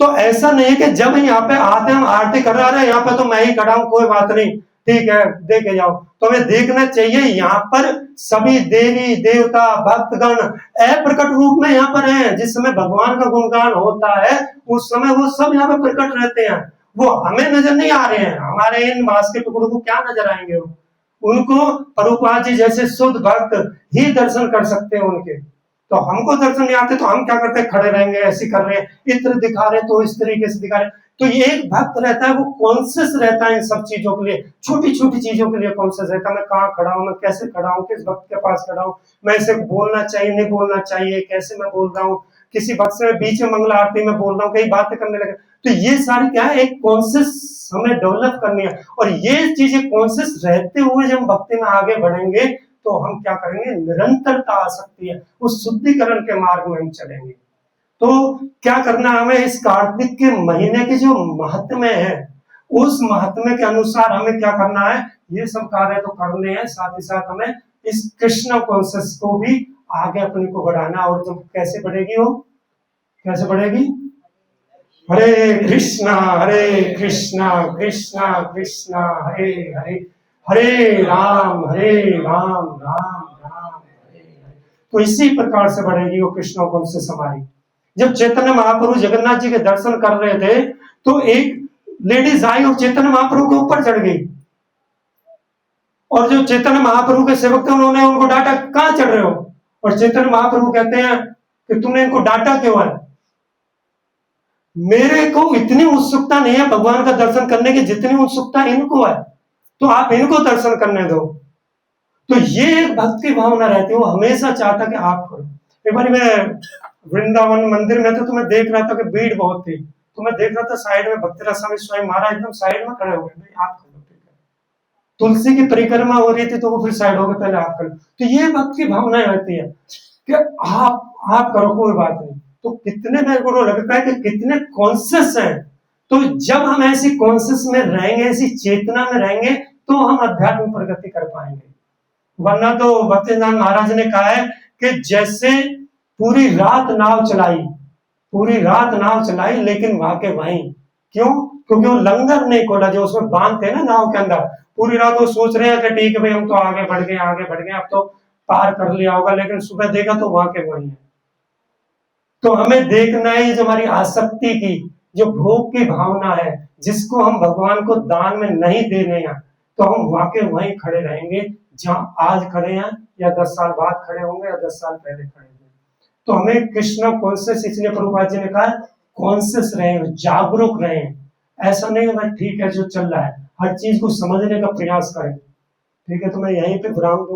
तो ऐसा नहीं है कि जब यहाँ पे आते हैं हम आरती कर रहे हैं यहाँ पे तो मैं ही खड़ा हूं, कोई बात नहीं, ठीक है देखे जाओ। तो हमें देखना चाहिए यहाँ पर सभी देवी देवता भक्तगण अप्रकट रूप में यहाँ पर हैं। जिस समय भगवान का गुणगान होता है उस समय वो सब यहाँ पे प्रकट रहते हैं, वो हमें नजर नहीं आ रहे हैं। हमारे इन मांस के टुकड़ों को क्या नजर आएंगे, उनको प्रभुपाद जी जैसे शुद्ध भक्त ही दर्शन कर सकते हैं उनके। तो हमको दर्शन नहीं आते तो हम क्या करते हैं, खड़े रहेंगे, ऐसे कर रहे हैं, इत्र दिखा रहे तो इस तरीके से दिखा रहे। तो ये एक भक्त रहता है वो कॉन्शियस रहता है इन सब चीजों के लिए, छोटी छोटी चीजों के लिए कॉन्शियस रहता है। मैं कहाँ खड़ा हूँ, मैं कैसे खड़ा हूँ, किस भक्त के पास खड़ा हूँ, मैं इसे बोलना चाहिए नहीं बोलना चाहिए, कैसे मैं बोल रहा हूँ, किसी भक्त से बीच में मंगला आरती में बोल रहा हूँ, कई बातें करने लगे। तो ये सारी क्या है, एक कॉन्शियस हमें डेवलप करनी है। और ये चीजें कॉन्शियस रहते हुए जब भक्ति में आगे बढ़ेंगे तो हम क्या करेंगे, निरंतरता आ सकती है, उस शुद्धिकरण के मार्ग में हम चलेंगे। तो क्या करना हमें, इस कार्तिक के महीने के जो महात्म्य है उस महात्म्य के अनुसार हमें क्या करना है, ये सब कार्य तो करने हैं, साथ ही साथ हमें इस कृष्ण कॉन्शियस को भी आगे अपने को बढ़ाना। और जब कैसे बढ़ेगी वो, कैसे बढ़ेगी, हरे कृष्णा कृष्णा कृष्णा हरे हरे, हरे राम राम राम हरे हरे। तो इसी प्रकार से बढ़ेगी वो कृष्ण कॉन्शियस हमारी। जब चैतन्य महाप्रभु जगन्नाथ जी के दर्शन कर रहे थे तो एक लेडीज आई और चैतन्य महाप्रभु के ऊपर चढ़ गई, और जो चैतन्य महाप्रभु के सेवक थे उन्होंने उनको डांटा, कहां चढ़ रहे हो? और चैतन्य महाप्रभु कहते हैं कि तुमने इनको डांटा क्यों है? मेरे को इतनी उत्सुकता नहीं है भगवान का दर्शन करने की जितनी उत्सुकता इनको है, तो आप इनको दर्शन करने दो। तो ये एक भक्ति भावना रहती है, वो हमेशा चाहता कि आप करो। एक बार मैं वृंदावन मंदिर में था तो मैं देख रहा था कि भीड़ बहुत थी, तो मैं देख रहा था साइड में भक्ति रस स्वामी स्वयं महाराज एकदम साइड में खड़े हो गए, भाई आप करो, तुलसी की परिक्रमा हो रही थी तो वो फिर साइड हो गए, पहले आप करो। तो ये भक्ति भावनाएं रहती है कि आप करो, कोई बात नहीं। तो कितने मेरे को लगता है कि कितने कॉन्शियस हैं। तो जब हम ऐसी कॉन्शियस में रहेंगे, ऐसी चेतना में रहेंगे, तो हम अध्यात्म प्रगति कर पाएंगे। वरना तो भक्तिनाथ महाराज ने कहा है कि जैसे पूरी रात नाव चलाई लेकिन वहां के वहीं, क्यों? क्योंकि वो लंगर नहीं खोला जो उसमें बांध थे ना नाव के अंदर। पूरी रात वो सोच रहे हैं कि ठीक है भाई हम तो आगे बढ़ गए, अब तो पार कर लिया होगा, लेकिन सुबह देखा तो वहां के वहीं है। तो हमें देखना है जो हमारी आसक्ति की, जो भोग की भावना है, जिसको हम भगवान को दान में नहीं देने हैं, तो हम वाकई वहीं खड़े रहेंगे जहां आज खड़े हैं, या 10 साल बाद खड़े होंगे, या 10 साल पहले खड़े होंगे। तो हमें कृष्ण कॉन्शियस, इसलिए प्रभुपाद जी ने कहा कॉन्शियस रहे, जागरूक रहे। ऐसा नहीं है ठीक है जो चल रहा है, हर चीज को समझने का प्रयास करें। ठीक है, तो मैं यहीं पे विराम दूंगा।